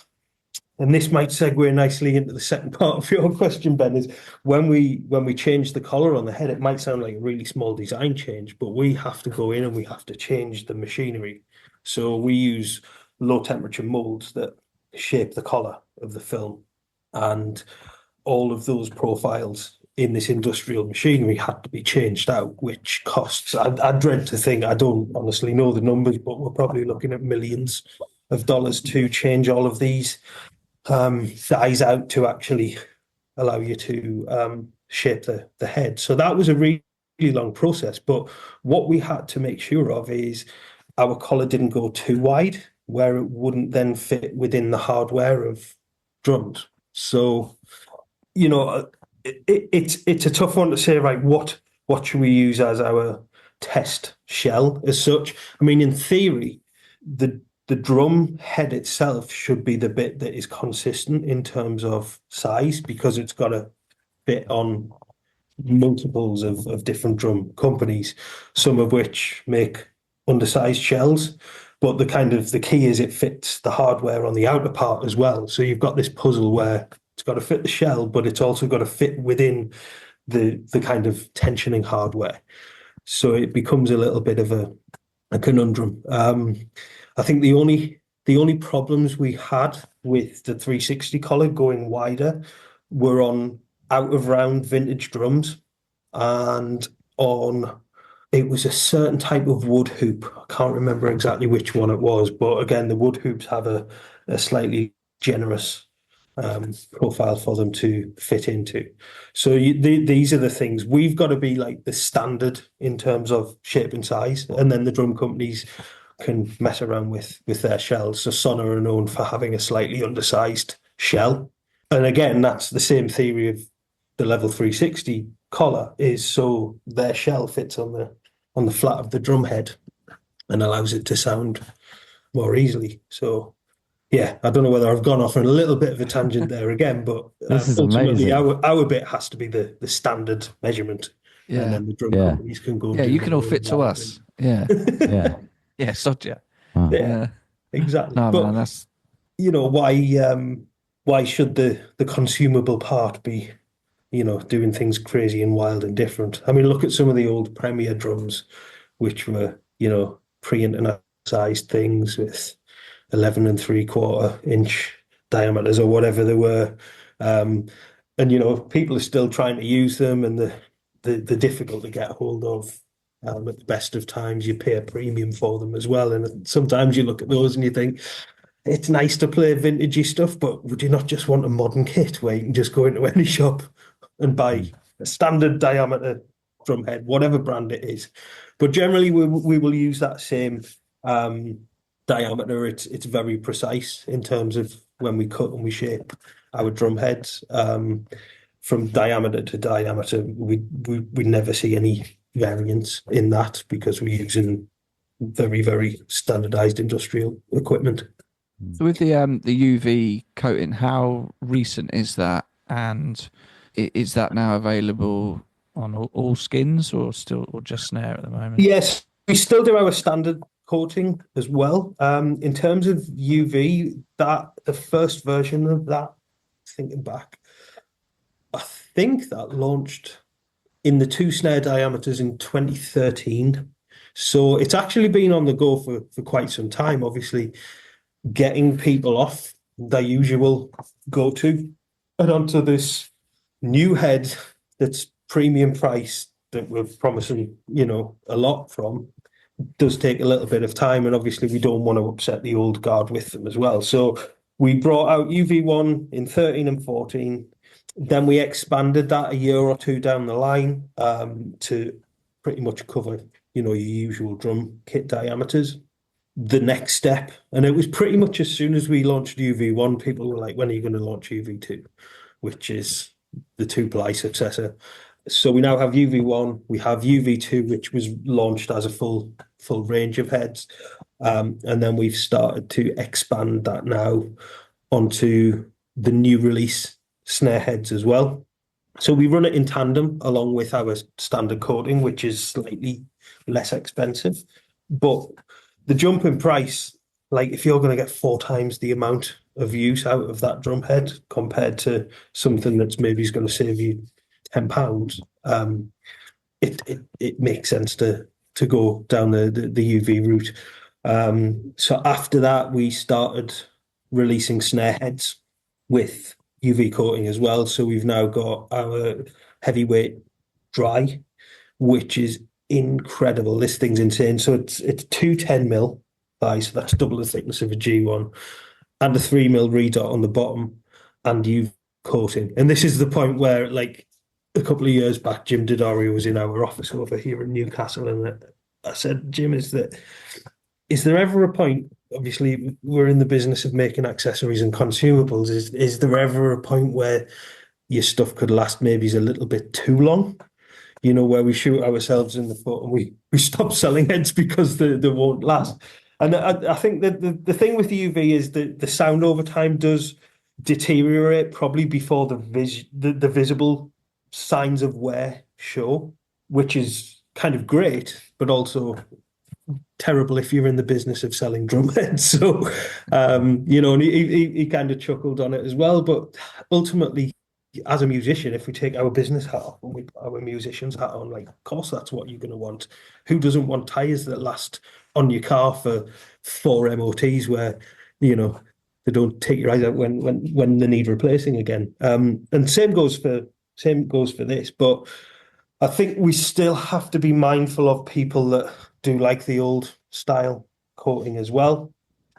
and this might segue nicely into the second part of your question, Ben, is when we change the collar on the head, it might sound like a really small design change, but we have to go in and we have to change the machinery. So we use low temperature molds that shape the collar of the film, and all of those profiles in this industrial machinery had to be changed out, which costs, I dread to think, I don't honestly know the numbers, but we're probably looking at millions of dollars to change all of these dies out to actually allow you to shape the head. So that was a really long process, but what we had to make sure of is our collar didn't go too wide where it wouldn't then fit within the hardware of drums. So, it's a tough one to say, right, what should we use as our test shell as such? I mean, in theory, the drum head itself should be the bit that is consistent in terms of size, because it's got to fit on multiples of different drum companies, some of which make undersized shells. But the key is it fits the hardware on the outer part as well. So you've got this puzzle where it's got to fit the shell, but it's also got to fit within the kind of tensioning hardware. So it becomes a little bit of a conundrum. I think the only problems we had with the 360 collar going wider were on out of round vintage drums, and it was a certain type of wood hoop. I can't remember exactly which one it was, but again, the wood hoops have a slightly generous profile for them to fit into. So these are the things. We've got to be like the standard in terms of shape and size, and then the drum companies can mess around with their shells. So Sonor are known for having a slightly undersized shell. And again, that's the same theory of the level 360 collar, is so their shell fits on the flat of the drum head and allows it to sound more easily. So yeah, I don't know whether I've gone off on a little bit of a tangent there again, but this is ultimately amazing. our bit has to be the standard measurement. Yeah. And then the drum companies can go. Yeah, you can all fit to us. Yeah. Yeah. Yeah, sod ya. Wow. Yeah, exactly. No, but man, that's why should the consumable part be, doing things crazy and wild and different? I mean, look at some of the old Premier drums, which were, pre-internet sized things with 11 3/4 inch diameters or whatever they were. And, people are still trying to use them, and they're difficult to get hold of. At the best of times, you pay a premium for them as well. And sometimes you look at those and you think, it's nice to play vintagey stuff, but would you not just want a modern kit where you can just go into any shop and buy a standard diameter drum head, whatever brand it is. But generally, we will use that same diameter. It's very precise in terms of when we cut and we shape our drum heads. From diameter to diameter, we never see any variance in that because we're using very, very standardized industrial equipment. So with the UV coating, how recent is that, and is that now available on all skins or just snare at the moment? Yes, we still do our standard coating as well. In terms of UV, the first version of that, thinking back, I think that launched in the 2 snare diameters in 2013. So it's actually been on the go for quite some time, obviously getting people off their usual go-to and onto this new head that's premium price that we're promising, a lot from, does take a little bit of time. And obviously we don't want to upset the old guard with them as well. So we brought out UV1 in 13 and 14. Then we expanded that a year or two down the line to pretty much cover, your usual drum kit diameters. The next step, and it was pretty much as soon as we launched UV1, people were like, when are you going to launch UV2, which is the 2-ply successor. So we now have UV1, we have UV2, which was launched as a full range of heads. And then we've started to expand that now onto the new release snare heads as well. So we run it in tandem along with our standard coating, which is slightly less expensive. But the jump in price, like if you're going to get 4 times the amount of use out of that drum head compared to something that's maybe is going to save you £10, it makes sense to go down the UV route. So after that, we started releasing snare heads with UV coating as well. So we've now got our heavyweight dry, which is incredible. This thing's insane. So it's 2 10mm thighs, so that's double the thickness of a G1, and a 3mm redot on the bottom, and UV coating. And this is the point where, like, a couple of years back, Jim Didario was in our office over here in Newcastle, and I said, Jim, is there ever a point, obviously we're in the business of making accessories and consumables, is there ever a point where your stuff could last maybe a little bit too long? Where we shoot ourselves in the foot and we stop selling heads because they won't last. And I think that the thing with the UV is that the sound over time does deteriorate probably before the visible signs of wear show, which is kind of great, but also terrible if you're in the business of selling drum heads. So, and he kind of chuckled on it as well. But ultimately, as a musician, if we take our business hat off and we put our musician's hat on, like, of course that's what you're going to want. Who doesn't want tyres that last on your car for 4 MOTs where, they don't take your eyes out when they need replacing again? And same goes for this. But I think we still have to be mindful of people that do like the old style coating as well.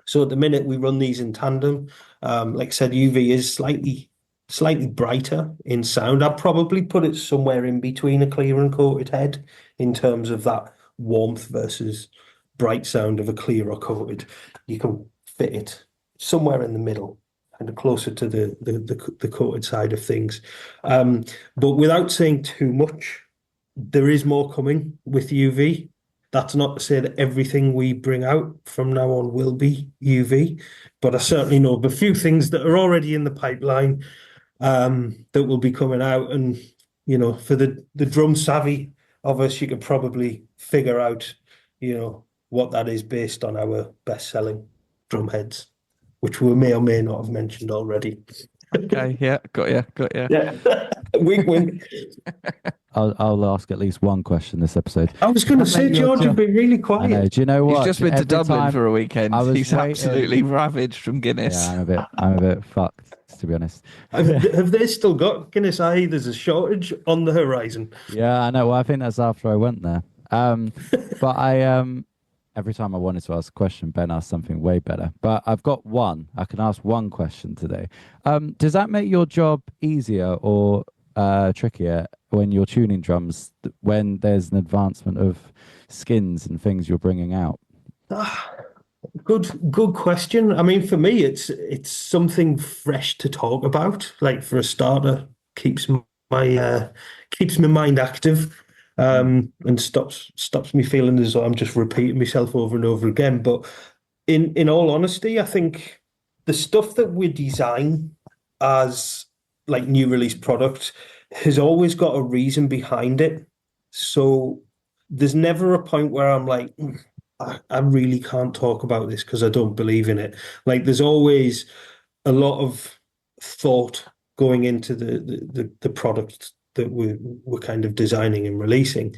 So at the minute we run these in tandem. Like I said, UV is slightly brighter in sound. I'd probably put it somewhere in between a clear and coated head in terms of that warmth versus bright sound of a clear or coated. You can fit it somewhere in the middle, kind of closer to the coated side of things. But without saying too much, there is more coming with UV. That's not to say that everything we bring out from now on will be UV, but I certainly know of a few things that are already in the pipeline that will be coming out. And, for the drum savvy of us, you could probably figure out, what that is based on our best-selling drum heads, which we may or may not have mentioned already. Okay, yeah, got you. Yeah, wink, wink. I'll ask at least one question this episode. I was going to say, George, you've been really quiet. I know. Do you know what? He's just been to Dublin for a weekend. He's waiting. absolutely ravaged from Guinness. Yeah, I'm a bit fucked, to be honest. Have they still got Guinness? There's a shortage on the horizon. Yeah, I know. Well, I think that's after I went there. But every time I wanted to ask a question, Ben asked something way better. But I've got one. I can ask one question today. Does that make your job easier or trickier when you're tuning drums, when there's an advancement of skins and things you're bringing out? Good question. I mean, for me, it's something fresh to talk about. Like for a starter, keeps my mind active, and stops me feeling as though I'm just repeating myself over and over again. But in all honesty, I think the stuff that we design as like new release product has always got a reason behind it. So there's never a point where I'm like, I really can't talk about this because I don't believe in it. Like there's always a lot of thought going into the product that we're kind of designing and releasing.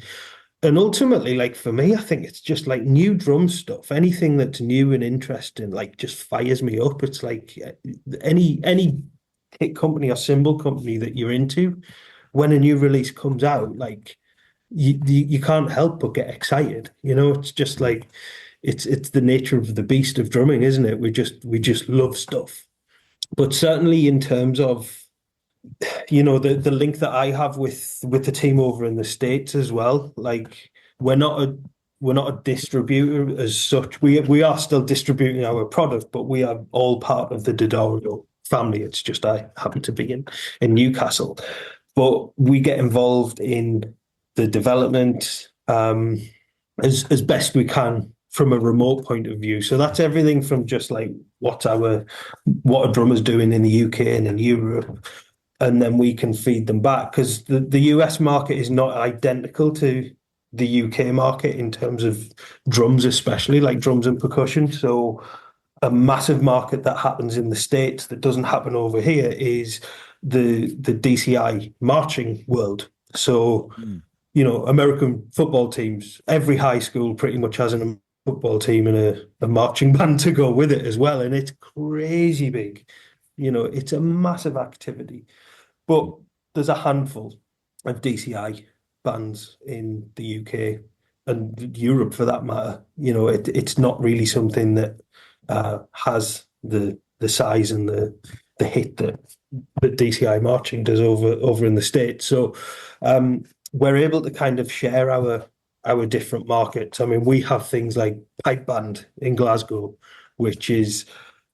And ultimately, like for me, I think it's just like new drum stuff. Anything that's new and interesting, like just fires me up. It's like any kit company or cymbal company that you're into, when a new release comes out, like you can't help but get excited. You know, it's just like it's the nature of the beast of drumming, isn't it? We just love stuff. But certainly in terms of, you know, the link that I have with the team over in the States as well, like we're not a distributor as such. We are still distributing our product, but we are all part of the D'Addario family. It's just I happen to be in Newcastle. But we get involved in the development as best we can from a remote point of view. So that's everything from just like what are drummers doing in the UK and in Europe, and then we can feed them back because the US market is not identical to the UK market in terms of drums, especially like drums and percussion. So a massive market that happens in the States that doesn't happen over here is the DCI marching world. So, you know, American football teams, every high school pretty much has a football team and a marching band to go with it as well. And it's crazy big. You know, it's a massive activity. But there's a handful of DCI bands in the UK and Europe for that matter. You know, it's not really something that has the size and the hit that DCI marching does over in the States. So we're able to kind of share our different markets. I mean, we have things like Pipe Band in Glasgow, which is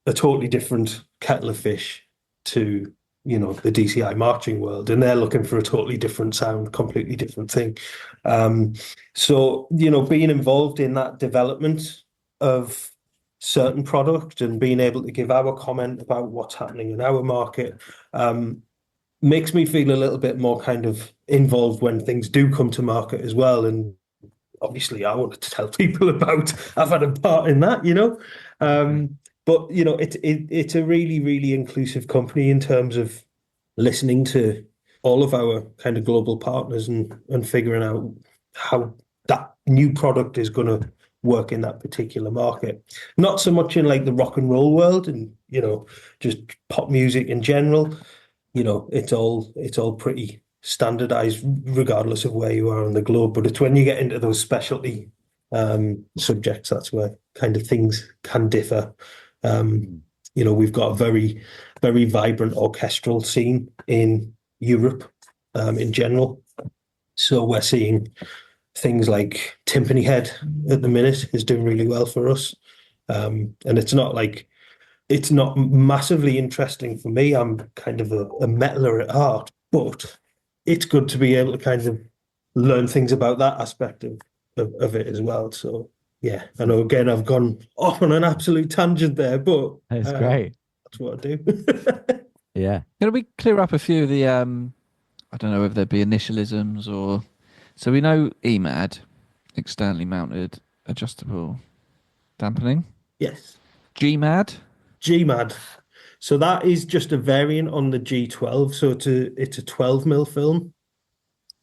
a totally different kettle of fish to, you know, the DCI marching world, and they're looking for a totally different sound, completely different thing. So, you know, being involved in that development of certain product and being able to give our comment about what's happening in our market makes me feel a little bit more kind of involved when things do come to market as well. And obviously I wanted to tell people about, I've had a part in that, you know. But, you know, it's a really, really inclusive company in terms of listening to all of our kind of global partners and figuring out how that new product is going to work in that particular market. Not so much in like the rock and roll world and, you know, just pop music in general. You know, it's all pretty standardized regardless of where you are on the globe. But it's when you get into those specialty subjects, that's where kind of things can differ. You know, we've got a very, very vibrant orchestral scene in Europe in general. So we're seeing things like Timpani Head at the minute is doing really well for us. And it's not massively interesting for me. I'm kind of a metaler at heart, but it's good to be able to kind of learn things about that aspect of it as well. So yeah, I know again I've gone off on an absolute tangent there, but That's great. That's what I do. Yeah. Can we clear up a few of the I don't know whether there'd be initialisms or, so we know EMAD, externally mounted adjustable dampening. Yes. GMAD. So that is just a variant on the G12. So it's a 12mm film,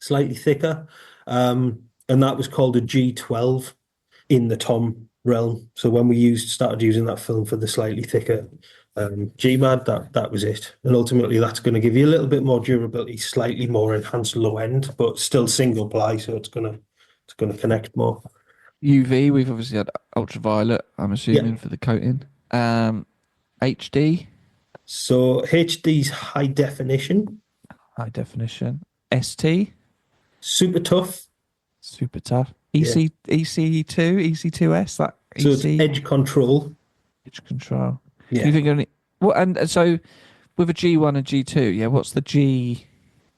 slightly thicker. And that was called a G12 in the tom realm. So when we started using that film for the slightly thicker GMAD, that was it. And ultimately that's going to give you a little bit more durability, slightly more enhanced low end, but still single ply, so it's gonna connect more. UV, we've obviously had ultraviolet, I'm assuming, for the coating. HD. So HD's high definition. High definition. ST. Super tough. Super tough. Yeah. EC2, EC2S, that So it's EC edge control. edge control. Can Yeah. you think of any? What and so with a G1 and G2, yeah, what's the G?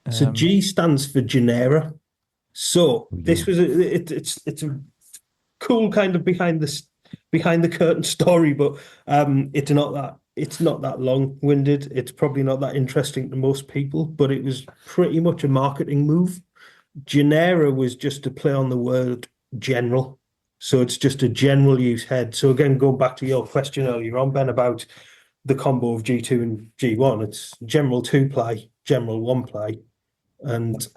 So G stands for genera. So this was it's a cool kind of behind the curtain story, but it's not that long-winded. It's probably not that interesting to most people, but it was pretty much a marketing move. Genera was just to play on the word general. So it's just a general use head. So again, going back to your question earlier on, Ben, about the combo of G2 and G1, it's general 2-ply, general 1-ply, and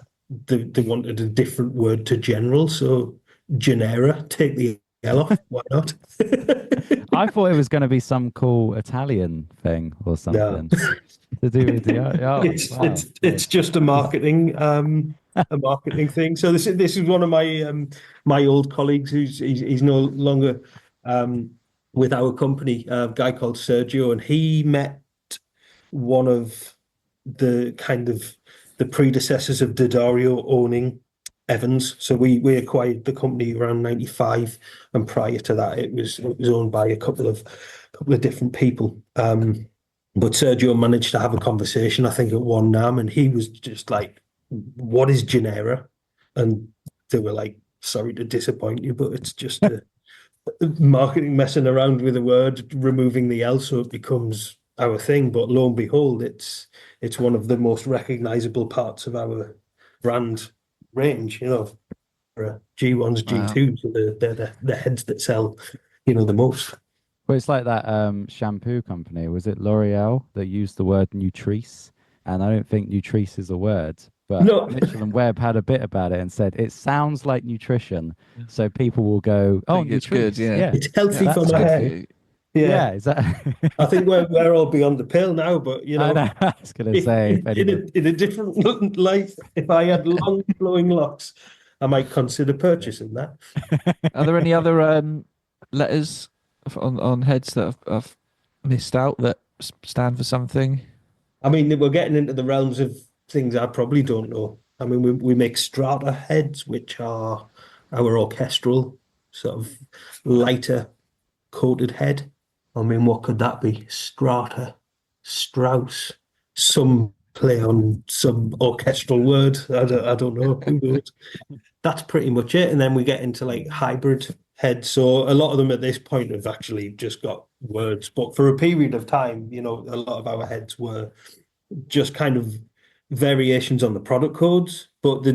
they wanted a different word to general. So genera, take the L off, why not? I thought it was going to be some cool Italian thing or something to do with the. It's just a marketing thing. So this is one of my old colleagues he's no longer with our company, a guy called Sergio, and he met one of the kind of the predecessors of D'Addario owning EVANS. So we acquired the company around 95, and prior to that it was owned by a couple of different people. But Sergio managed to have a conversation, I think, at one NAMM, and he was just like, "What is genera?" And they were like, "Sorry to disappoint you, but it's just a marketing messing around with the word, removing the L so it becomes our thing." But lo and behold, it's one of the most recognizable parts of our brand range, for G1s, G2s, so they're the heads that sell, the most. Well, it's like that shampoo company. Was it L'Oreal that used the word Nutrice? And I don't think Nutrice is a word, but No. Mitchell and Webb had a bit about it and said it sounds like nutrition, so people will go, "Oh, Think it's Nutrice, good, yeah. It's healthy Yeah, for that's my good hair. Yeah, is that? I think we're all beyond the pale now, but I know. I was going to say, if anyone... in a different life, if I had long flowing locks, I might consider purchasing that. Are there any other letters on heads that I've missed out that stand for something? I mean, we're getting into the realms of things I probably don't know. I mean, we make strata heads, which are our orchestral sort of lighter coated head. I mean, what could that be? Strata, Strauss, some play on some orchestral word. I don't know. Who knows? That's pretty much it. And then we get into like hybrid heads. So a lot of them at this point have actually just got words. But for a period of time, a lot of our heads were just kind of variations on the product codes. But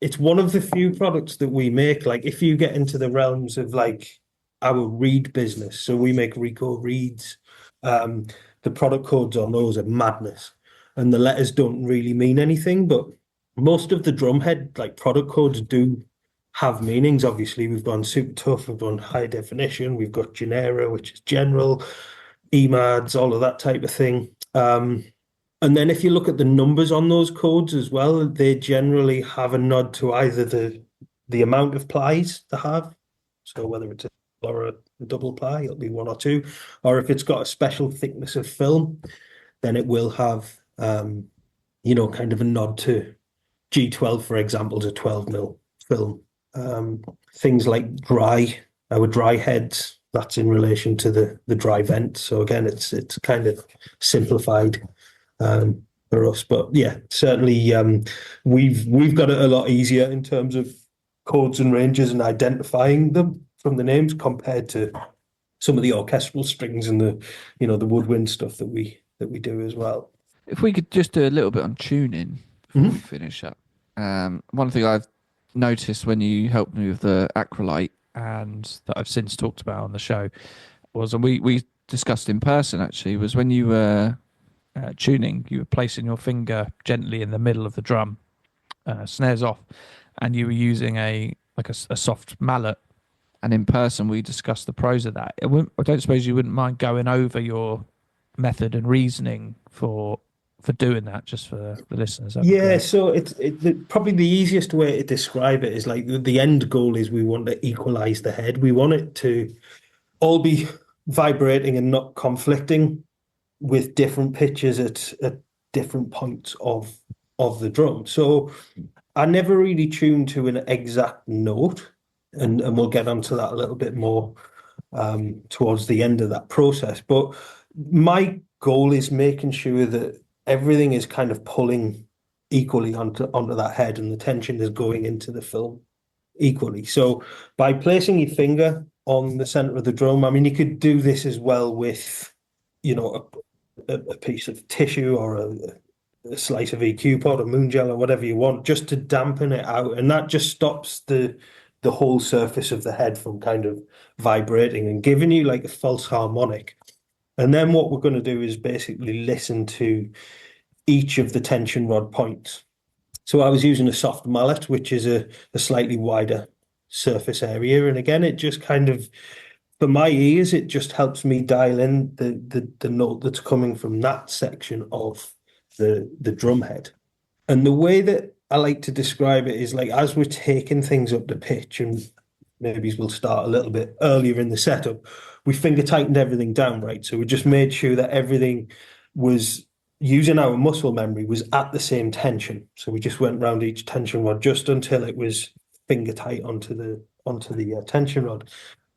it's one of the few products that we make. Like if you get into the realms of like our reed business, so we make Rico reeds, the product codes on those are madness, and the letters don't really mean anything, but most of the drumhead like product codes do have meanings. Obviously, we've gone super tough, we've gone high definition, we've got genera, which is general, EMADs, all of that type of thing. And then if you look at the numbers on those codes as well, they generally have a nod to either the amount of plies they have, so whether it's or a double ply, it'll be 1 or 2, or if it's got a special thickness of film, then it will have kind of a nod to G12, for example, to 12mm film. Things like our dry heads, that's in relation to the dry vent. So again, it's kind of simplified for us, but yeah, certainly we've got it a lot easier in terms of codes and ranges and identifying them from the names compared to some of the orchestral strings and the woodwind stuff that we do as well. If we could just do a little bit on tuning before we finish up. One thing I've noticed when you helped me with the Acrolite, and that I've since talked about on the show, was, and we discussed in person actually, was when you were tuning, you were placing your finger gently in the middle of the drum, snares off, and you were using a soft mallet. And in person, we discussed the pros of that. I don't suppose you wouldn't mind going over your method and reasoning for doing that, just for the listeners. Yeah, so it's probably the easiest way to describe it is like the end goal is we want to equalize the head. We want it to all be vibrating and not conflicting with different pitches at different points of the drum. So I never really tuned to an exact note, and we'll get onto that a little bit more towards the end of that process. But my goal is making sure that everything is kind of pulling equally onto that head, and the tension is going into the film equally. So by placing your finger on the center of the drum, I mean, you could do this as well with, a piece of tissue or a slice of EQ pod or moon gel or whatever you want, just to dampen it out, and that just stops the whole surface of the head from kind of vibrating and giving you like a false harmonic. And then what we're going to do is basically listen to each of the tension rod points. So I was using a soft mallet, which is a slightly wider surface area, and again, it just kind of, for my ears, it just helps me dial in the note that's coming from that section of the drum head. And the way that I like to describe it is like, as we're taking things up the pitch, and maybe we'll start a little bit earlier in the setup, we finger tightened everything down, right? So we just made sure that everything was, using our muscle memory, was at the same tension. So we just went around each tension rod just until it was finger tight onto the tension rod.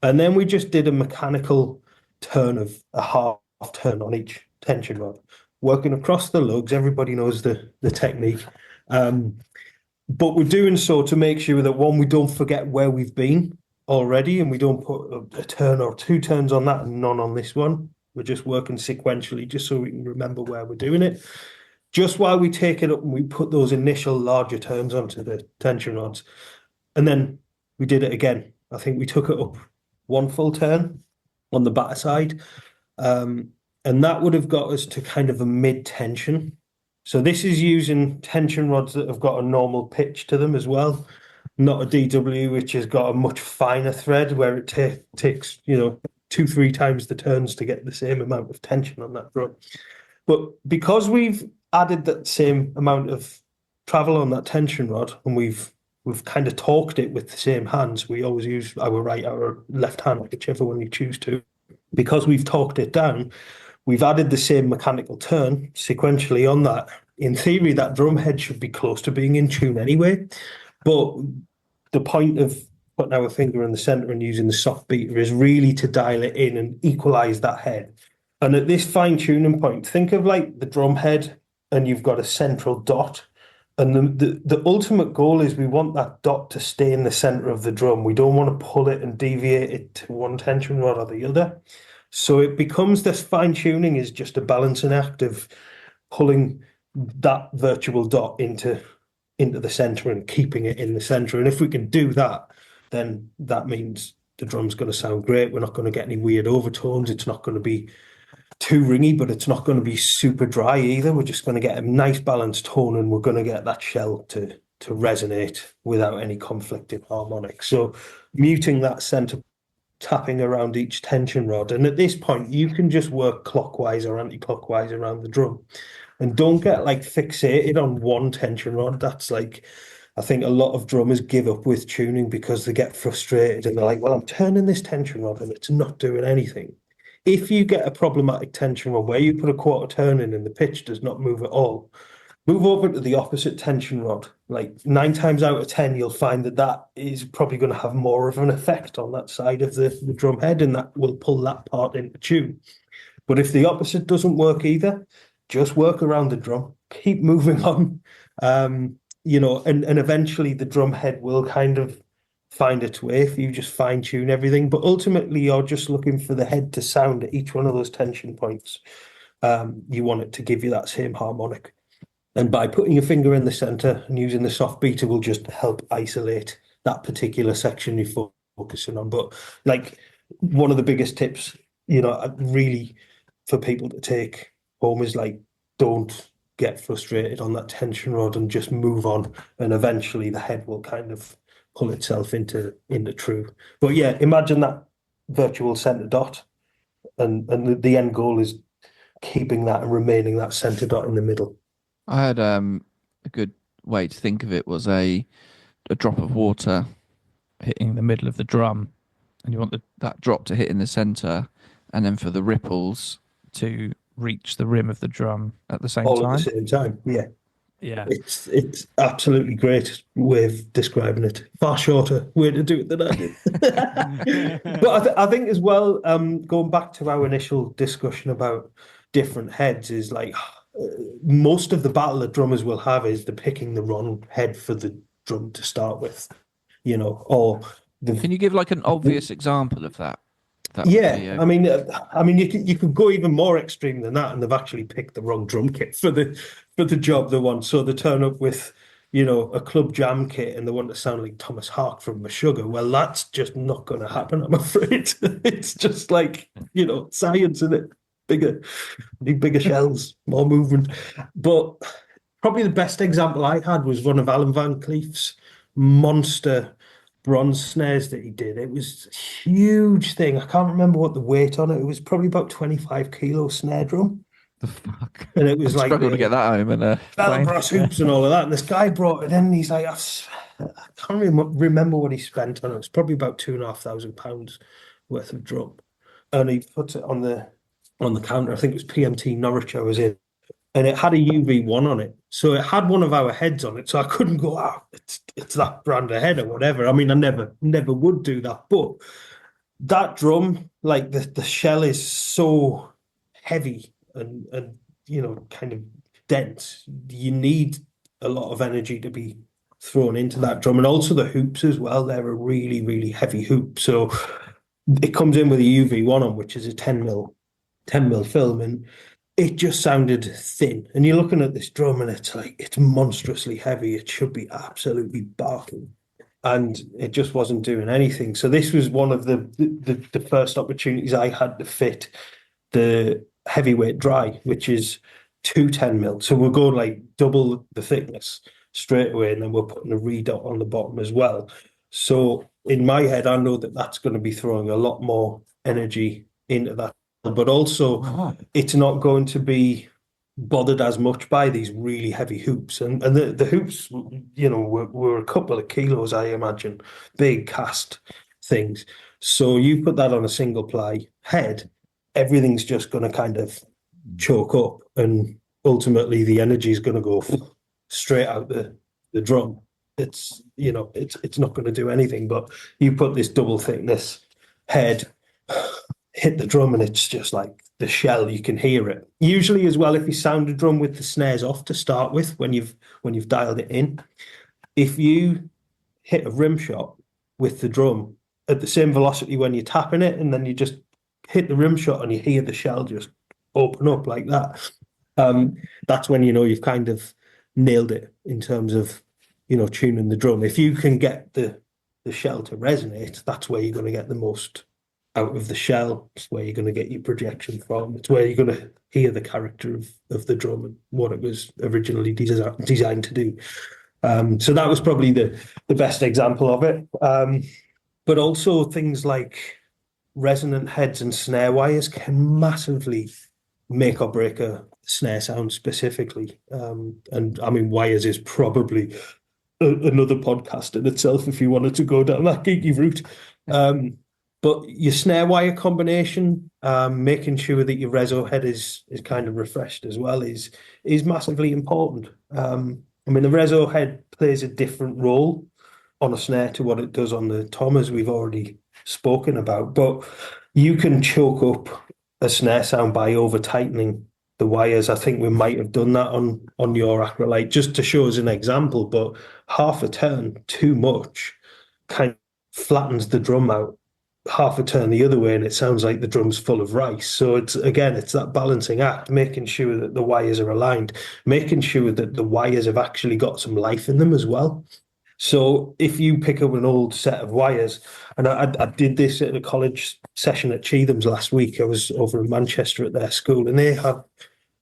And then we just did a mechanical turn of a half turn on each tension rod, working across the lugs. Everybody knows the technique. But we're doing so to make sure that, one, we don't forget where we've been already, and we don't put a turn or two turns on that and none on this one. We're just working sequentially just so we can remember where we're doing it. Just while we take it up and we put those initial larger turns onto the tension rods. And then we did it again. I think we took it up one full turn on the batter side. And that would have got us to kind of a mid-tension. So this is using tension rods that have got a normal pitch to them as well, not a DW, which has got a much finer thread where it takes, 2-3 times the turns to get the same amount of tension on that drum. But because we've added that same amount of travel on that tension rod, and we've kind of torqued it with the same hands, we always use our right or left hand, whichever one you choose to. Because we've torqued it down, we've added the same mechanical turn sequentially on that. In theory, that drum head should be close to being in tune anyway. But the point of putting our finger in the center and using the soft beater is really to dial it in and equalize that head. And at this fine tuning point, think of like the drum head, and you've got a central dot. And the ultimate goal is we want that dot to stay in the center of the drum. We don't want to pull it and deviate it to one tension rod or the other. So it becomes, this fine tuning is just a balancing act of pulling that virtual dot into the center and keeping it in the center. And if we can do that, then that means the drum's going to sound great. We're not going to get any weird overtones. It's not going to be too ringy, but it's not going to be super dry either. We're just going to get a nice balanced tone, and we're going to get that shell to resonate without any conflicting harmonics. So muting that center, tapping around each tension rod. And at this point, you can just work clockwise or anti-clockwise around the drum. And don't get like fixated on one tension rod. That's like, I think a lot of drummers give up with tuning because they get frustrated and they're like, well, I'm turning this tension rod and it's not doing anything. If you get a problematic tension rod where you put a quarter turn in and the pitch does not move at all, move over to the opposite tension rod. Like 9 times out of 10, you'll find that is probably going to have more of an effect on that side of the drum head, and that will pull that part into tune. But if the opposite doesn't work either, just work around the drum, keep moving on, and eventually the drum head will kind of find its way if you just fine tune everything. But ultimately, you're just looking for the head to sound at each one of those tension points. You want it to give you that same harmonic. And by putting your finger in the center and using the soft beater will just help isolate that particular section you're focusing on. But like, one of the biggest tips, really for people to take home is like, don't get frustrated on that tension rod and just move on. And eventually the head will kind of pull itself into true. But yeah, imagine that virtual center dot, and the end goal is keeping that and remaining that center dot in the middle. I had a good way to think of it was a drop of water hitting the middle of the drum, and you want that drop to hit in the center, and then for the ripples to reach the rim of the drum at the same time. All at the same time, yeah. Yeah. It's absolutely great way of describing it. Far shorter way to do it than I did. But I think as well, going back to our initial discussion about different heads, is like most of the battle that drummers will have is the picking the wrong head for the drum to start with, or Can you give like an obvious example of that? That would yeah, be, I mean, you could go even more extreme than that, and they've actually picked the wrong drum kit for the job they want. So they turn up with, a club jam kit, and they want to sound like Thomas Hark from Meshuggah. Well, that's just not going to happen, I'm afraid. It's just like science in it, need bigger shells, more movement. But probably the best example I had was one of Alan Van Cleef's monster bronze snares that he did. It was a huge thing. I can't remember what the weight on it. It was probably about 25 kilo snare drum. the fuck? And it was I like struggle to get that home and bell brass hoops and all of that. And this guy brought it in, and he's like, I can't remember what he spent on it. It was probably about £2,500 worth of drum. And he puts it on the counter. I think it was PMT Norwich I was in. And it had a UV1 on it. So it had one of our heads on it. So I couldn't go, it's that brand of head or whatever. I mean, I never would do that. But that drum, like the shell is so heavy and kind of dense. You need a lot of energy to be thrown into that drum. And also the hoops as well. They're a really, really heavy hoop. So it comes in with a UV1 on, which is a 10 mil film. And it just sounded thin. And you're looking at this drum and it's monstrously heavy. It should be absolutely barking. And it just wasn't doing anything. So this was one of the first opportunities I had to fit the heavyweight dry, which is 210 mil. So we're going like double the thickness straight away. And then we're putting a redot on the bottom as well. So in my head, I know that that's going to be throwing a lot more energy into that. But also, it's not going to be bothered as much by these really heavy hoops. And the hoops, were a couple of kilos, I imagine, big cast things. So you put that on a single ply head, everything's just going to kind of choke up, and ultimately the energy is going to go straight out the drum. It's not going to do anything. But you put this double thickness head, hit the drum, and it's just like the shell. You can hear it. Usually as well, if you sound a drum with the snares off to start with, when you've dialed it in, if you hit a rim shot with the drum at the same velocity when you're tapping it, and then you just hit the rim shot and you hear the shell just open up like that, that's when you've kind of nailed it in terms of tuning the drum. If you can get the shell to resonate, that's where you're going to get the most out of the shell. It's where you're going to get your projection from. It's where you're going to hear the character of the drum and what it was originally designed to do. So that was probably the best example of it. But also things like resonant heads and snare wires can massively make or break a snare sound specifically. And I mean, wires is probably another podcast in itself if you wanted to go down that geeky route. But your snare wire combination, making sure that your reso head is kind of refreshed as well is massively important. I mean, the reso head plays a different role on a snare to what it does on the tom, as we've already spoken about. But you can choke up a snare sound by over tightening the wires. I think we might have done that on your Acrolite just to show as an example. But half a turn too much kind of flattens the drum out. Half a turn the other way, and it sounds like the drum's full of rice. So it's that balancing act, making sure that the wires are aligned, making sure that the wires have actually got some life in them as well. So if you pick up an old set of wires, and I did this at a college session at Cheatham's last week. I was over in Manchester at their school, and they have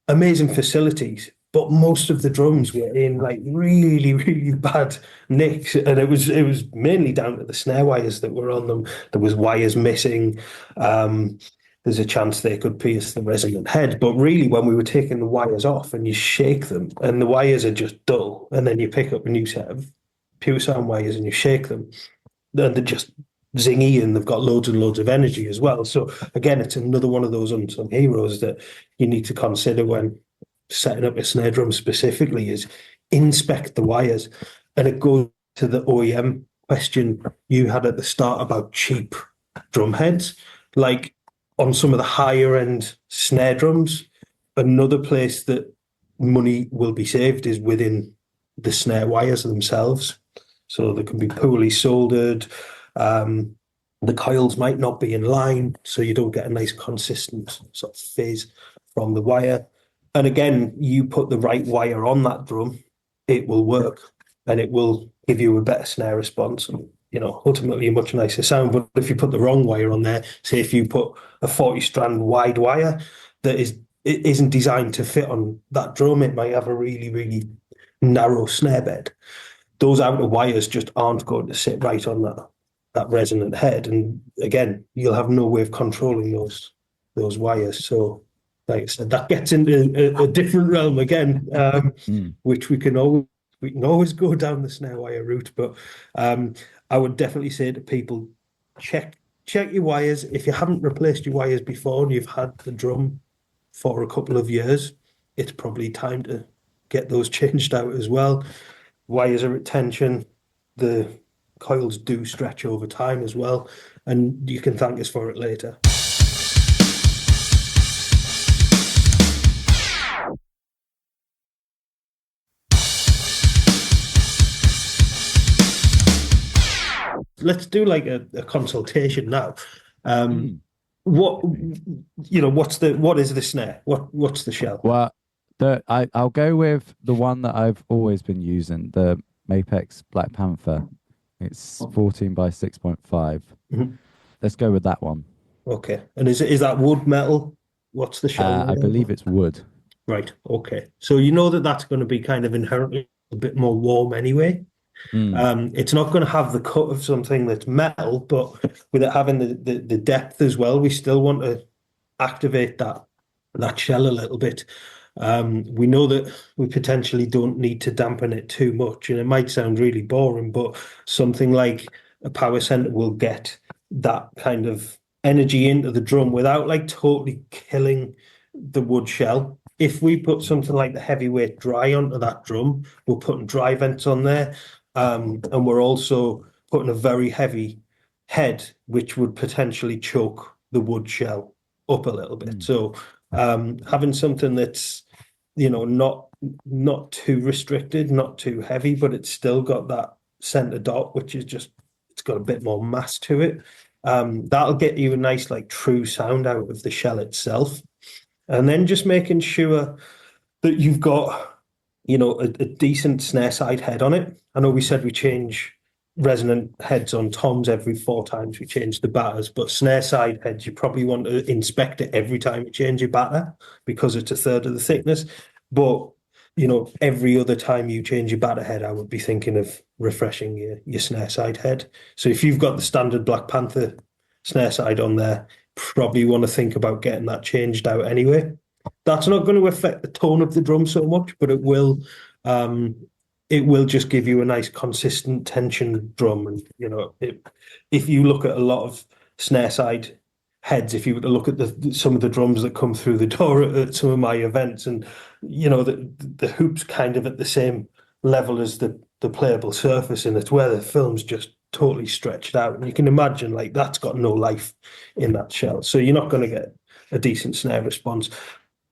amazing facilities, but most of the drums were in like really, really bad nicks, and it was mainly down to the snare wires that were on them. There was wires missing. There's a chance they could pierce the resonant head, but really, when we were taking the wires off and you shake them, and the wires are just dull, and then you pick up a new set of pure sound wires and you shake them, then they're just zingy, and they've got loads and loads of energy as well. So again, it's another one of those unsung heroes that you need to consider when setting up a snare drum specifically, is inspect the wires. And it goes to the OEM question you had at the start about cheap drum heads. Like on some of the higher end snare drums, another place that money will be saved is within the snare wires themselves. So they can be poorly soldered. The coils might not be in line, so you don't get a nice consistent sort of fizz from the wire. And again, you put the right wire on that drum, it will work, and it will give you a better snare response and, ultimately a much nicer sound. But if you put the wrong wire on there, say if you put a 40 strand wide wire that isn't designed to fit on that drum, it might have a really, really narrow snare bed. Those outer wires just aren't going to sit right on that resonant head. And again, you'll have no way of controlling those wires. So like I said, that gets into a different realm again, which we can always go down the snare wire route. But I would definitely say to people, check your wires. If you haven't replaced your wires before and you've had the drum for a couple of years, it's probably time to get those changed out as well. Wires are at tension. The coils do stretch over time as well, and you can thank us for it later. Let's do like a consultation now. What is the snare? What's the shell? Well, I'll go with the one that I've always been using, the Mapex Black Panther. It's 14 by 6.5. Mm-hmm. Let's go with that one. Okay. And is that wood, metal? What's the shell? I believe it's wood. Right. Okay. So that's going to be kind of inherently a bit more warm anyway. It's not going to have the cut of something that's metal, but with it having the depth as well, we still want to activate that shell a little bit. We know that we potentially don't need to dampen it too much, and it might sound really boring, but something like a power center will get that kind of energy into the drum without like totally killing the wood shell. If we put something like the heavyweight dry onto that drum, we're putting dry vents on there, and we're also putting a very heavy head, which would potentially choke the wood shell up a little bit. So having something that's not too restricted, not too heavy, but it's still got that center dot, which is just, it's got a bit more mass to it. That'll get you a nice like true sound out of the shell itself. And then just making sure that you've got, a decent snare side head on it. I know we said we change resonant heads on toms every 4 times we change the batters, but snare side heads, you probably want to inspect it every time you change your batter because it's 1/3 of the thickness. But every other time you change your batter head, I would be thinking of refreshing your snare side head. So if you've got the standard Black Panther snare side on there, probably want to think about getting that changed out anyway. That's not going to affect the tone of the drum so much, but it will just give you a nice consistent tension drum. And if you look at a lot of snare side heads, if you were to look at some of the drums that come through the door at some of my events, and the hoop's kind of at the same level as the playable surface, and it's where the film's just totally stretched out, and you can imagine like that's got no life in that shell, so you're not going to get a decent snare response.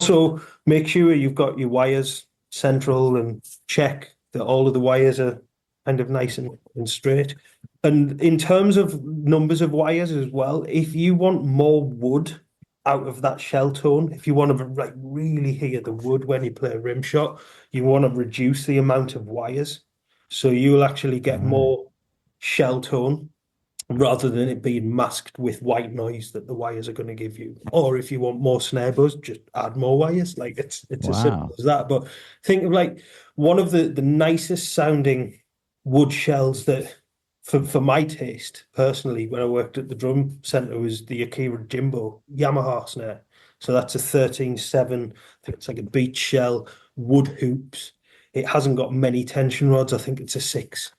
So make sure you've got your wires central and check that all of the wires are kind of nice and straight. And in terms of numbers of wires as well, if you want more wood out of that shell tone, if you want to like really hear the wood when you play a rim shot, you want to reduce the amount of wires. So you'll actually get more shell tone rather than it being masked with white noise that the wires are going to give you. Or if you want more snare buzz, just add more wires. Like it's as simple as that. But think of like one of the nicest sounding wood shells that for my taste personally, when I worked at the drum center, was the Akira Jimbo Yamaha snare. So that's a 13/7. I think it's like a beach shell, wood hoops. It hasn't got many tension rods. I think it's a six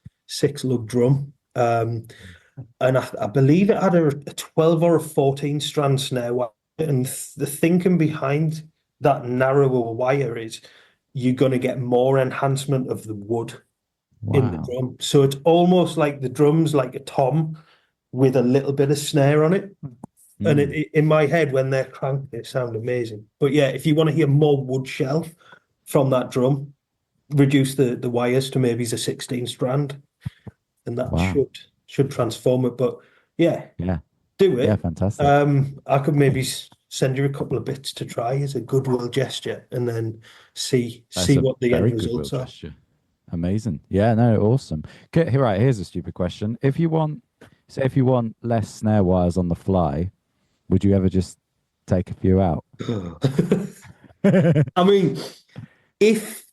lug drum. And I believe it had a 12 or a 14 strand snare wire. And the thinking behind that narrower wire is you're going to get more enhancement of the wood in the Wow. drum. So it's almost like the drum's like a tom with a little bit of snare on it. And in my head, when they're cranked, they sound amazing. But yeah, if you want to hear more wood shell from that drum, reduce the wires to maybe a 16 strand, and that Wow. should transform it. But yeah, Yeah. do it. Yeah, fantastic. I could maybe send you a couple of bits to try as a goodwill gesture, and then see That's a what the very end goodwill results are. gesture. Amazing. Yeah, no, awesome. Okay, right, here's a stupid question. If you want less snare wires on the fly, would you ever just take a few out? I mean, if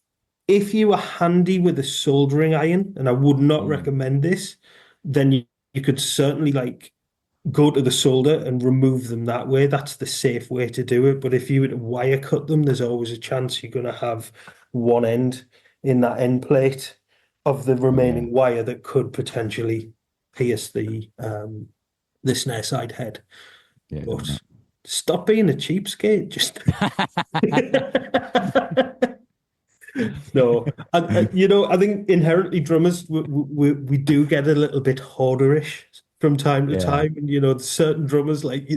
you are handy with a soldering iron, and I would not recommend this, then you could certainly like go to the solder and remove them that way. That's the safe way to do it. But if you were to wire cut them, there's always a chance you're going to have one end in that end plate of the remaining wire that could potentially pierce the snare side head. Yeah. But stop being a cheapskate. Just no. I think inherently drummers we do get a little bit hoarderish from time to time, and certain drummers like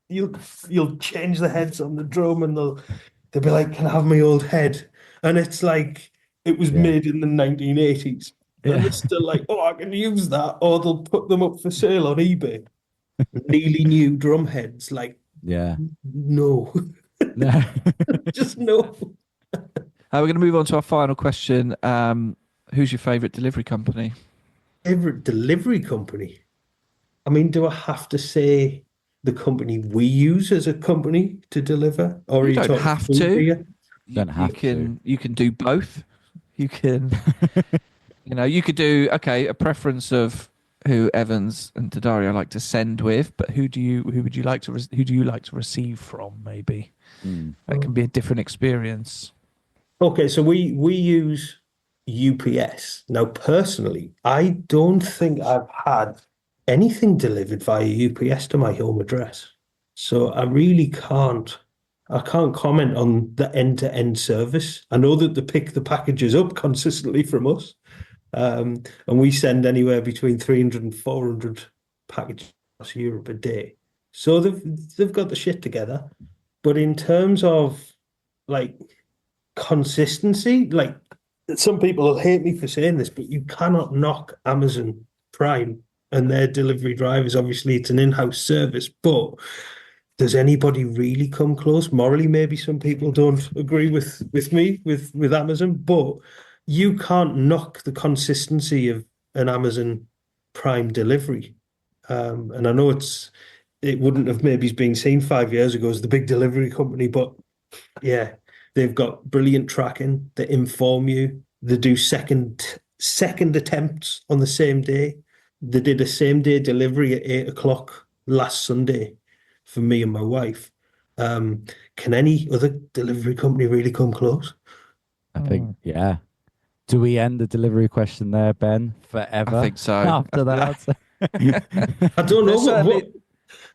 you'll change the heads on the drum, and they'll be like, "Can I have my old head?" And it's like it was made in the 1980s, and they're still like, "Oh, I can use that," or they'll put them up for sale on eBay. Nearly new drum heads, like no, No. just no. We're going to move on to our final question. Who's your favourite delivery company? Favorite delivery company? I mean, do I have to say the company we use as a company to deliver, or You don't have to. You can do both. You can, you could do a preference of who Evans and Daddario like to send with, but who do you like to receive from? Maybe that can be a different experience. Okay, so we use UPS. Now, personally, I don't think I've had anything delivered via UPS to my home address. So I really can't comment on the end-to-end service. I know that they pick the packages up consistently from us, and we send anywhere between 300 and 400 packages across Europe a day. So they've got the shit together. But in terms of like consistency, like some people will hate me for saying this, but you cannot knock Amazon Prime and their delivery drivers. Obviously, it's an in-house service, but does anybody really come close? Morally, maybe some people don't agree with me with Amazon, but you can't knock the consistency of an Amazon Prime delivery. And I know it wouldn't have maybe been seen 5 years ago as the big delivery company, but yeah, they've got brilliant tracking. They inform you. They do second attempts on the same day. They did a same day delivery at 8 o'clock last Sunday for me and my wife. Can any other delivery company really come close? I think, yeah. Do we end the delivery question there, Ben? Forever? I think so. After that? I don't know.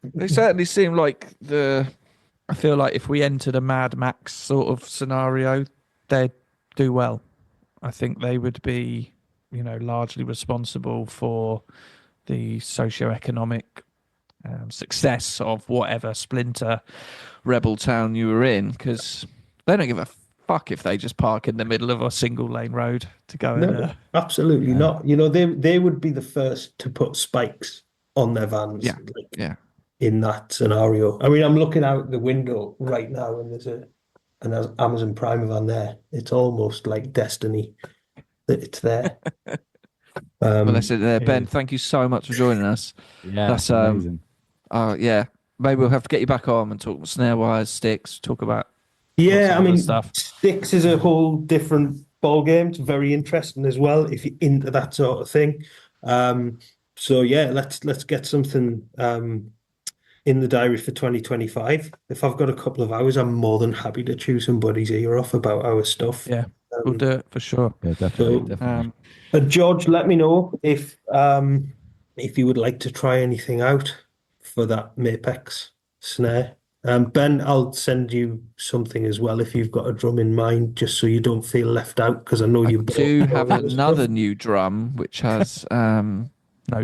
They certainly seem like I feel like if we entered a Mad Max sort of scenario, they'd do well. I think they would be, largely responsible for the socio-economic success of whatever splinter rebel town you were in, because they don't give a fuck if they just park in the middle of a single lane road to go in. Absolutely not. They would be the first to put spikes on their vans. In that scenario. I mean, I'm looking out the window right now and there's an Amazon Prime van there. It's almost like destiny that it's there. Well, that's it there. Ben, thank you so much for joining us. Yeah, that's amazing. Maybe we'll have to get you back on and talk snare wires, sticks, talk about stuff. Sticks is a whole different ball game. It's very interesting as well if you're into that sort of thing. So yeah, let's get something in the diary for 2025. If I've got a couple of hours, I'm more than happy to chew somebody's ear off about our stuff. Yeah, we'll do it for sure. Yeah, definitely. George, let me know if you would like to try anything out for that Mapex snare. Ben, I'll send you something as well if you've got a drum in mind, just so you don't feel left out, because I know I you do bought have all this another stuff. new drum which has no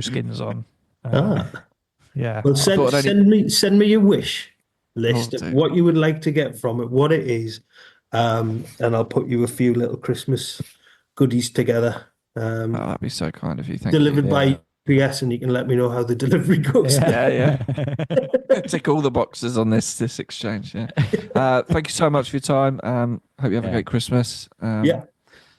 skins on. Yeah, Well, I thought I'd only. send me your wish list Oh, of dear. what you would like to get from it, what it is, and I'll put you a few little Christmas goodies together. Oh, that'd be so kind of you. Thank Delivered you. by UPS, and you can let me know how the delivery goes. Yeah. Tick all the boxes on this exchange. Yeah. Thank you so much for your time. Hope you have a great Christmas. Yeah.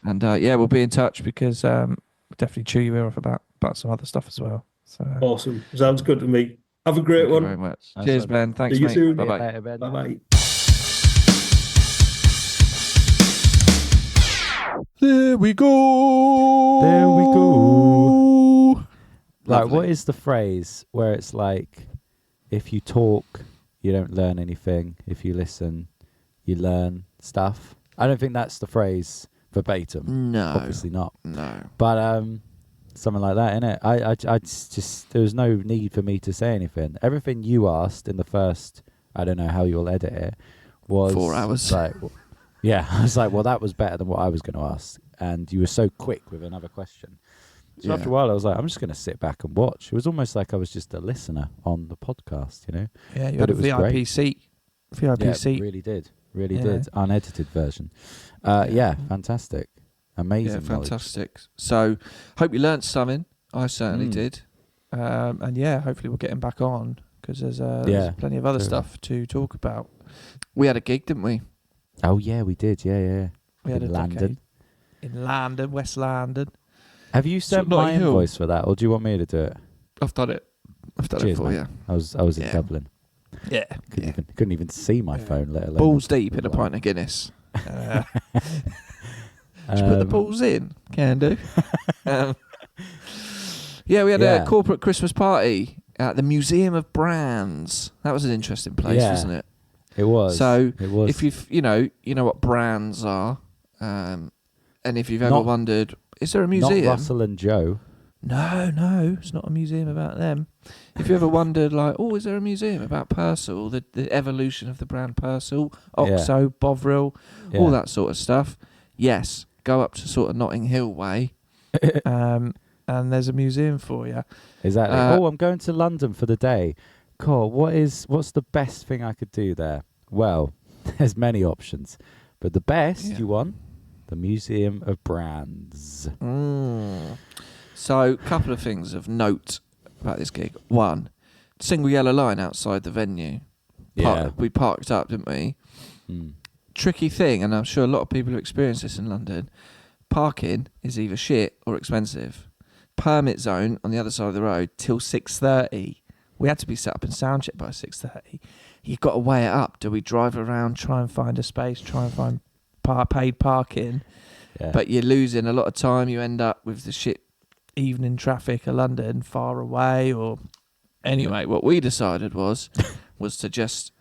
And we'll be in touch because we'll definitely chew your ear off about some other stuff as well. So Awesome. Sounds good to me. Have a great thank you one. very much. Nice Cheers, one. Ben. Thanks, See you mate. soon. Bye bye. Later, Ben. Bye-bye. There we go. There we go. Like, Lovely. what is the phrase where it's like, if you talk, you don't learn anything. If you listen, you learn stuff. I don't think that's the phrase verbatim. No. Obviously not. No. But something like that, innit? I just there was no need for me to say anything. Everything you asked in the first, I don't know how you'll edit it, was 4 hours. Like, yeah, I was like, well, that was better than what I was going to ask, and you were so quick with another question. So after a while, I was like, I'm just going to sit back and watch. It was almost like I was just a listener on the podcast, you know? Yeah, you But had a it was VIP great. seat. VIP seat. Really did. Yeah. Did. Unedited version. Fantastic. Amazing. Yeah, knowledge. fantastic. So, hope you learnt something. I certainly did. And hopefully we'll get him back on because there's plenty of other stuff to talk about. We had a gig, didn't we? Oh, yeah, we did. Yeah. We had in a London. decade. In London, West London. Have you sent my Notting Hill. invoice for that, or do you want me to do it? I've done it. Cheers, for mate. you. I was in Yeah. Dublin. Yeah. Couldn't even see my phone, let alone Balls deep in a pint of Guinness. Did you put the balls in? Can do. We had a corporate Christmas party at the Museum of Brands. That was an interesting place, wasn't it? It was. So it was. if you've you know what brands are, and if you've ever wondered, is there a museum? Not Russell and Joe. No, it's not a museum about them. If you ever wondered, like, is there a museum about Purcell, the evolution of the brand Purcell, Oxo, Bovril, all that sort of stuff? Yes, go up to sort of Notting Hill way, and there's a museum for you. Exactly. I'm going to London for the day. Cool. What's the best thing I could do there? Well, there's many options, but the best you want, the Museum of Brands. So, a couple of things of note about this gig. One, single yellow line outside the venue. We parked up, didn't we? Tricky thing, and I'm sure a lot of people have experienced this in London. Parking is either shit or expensive. Permit zone on the other side of the road till 6:30. We had to be set up in soundcheck by 6:30. You've got to weigh it up. Do we drive around, try and find a space, try and find paid parking? Yeah. But you're losing a lot of time. You end up with the shit evening traffic of London far away. Or anyway, what we decided was to just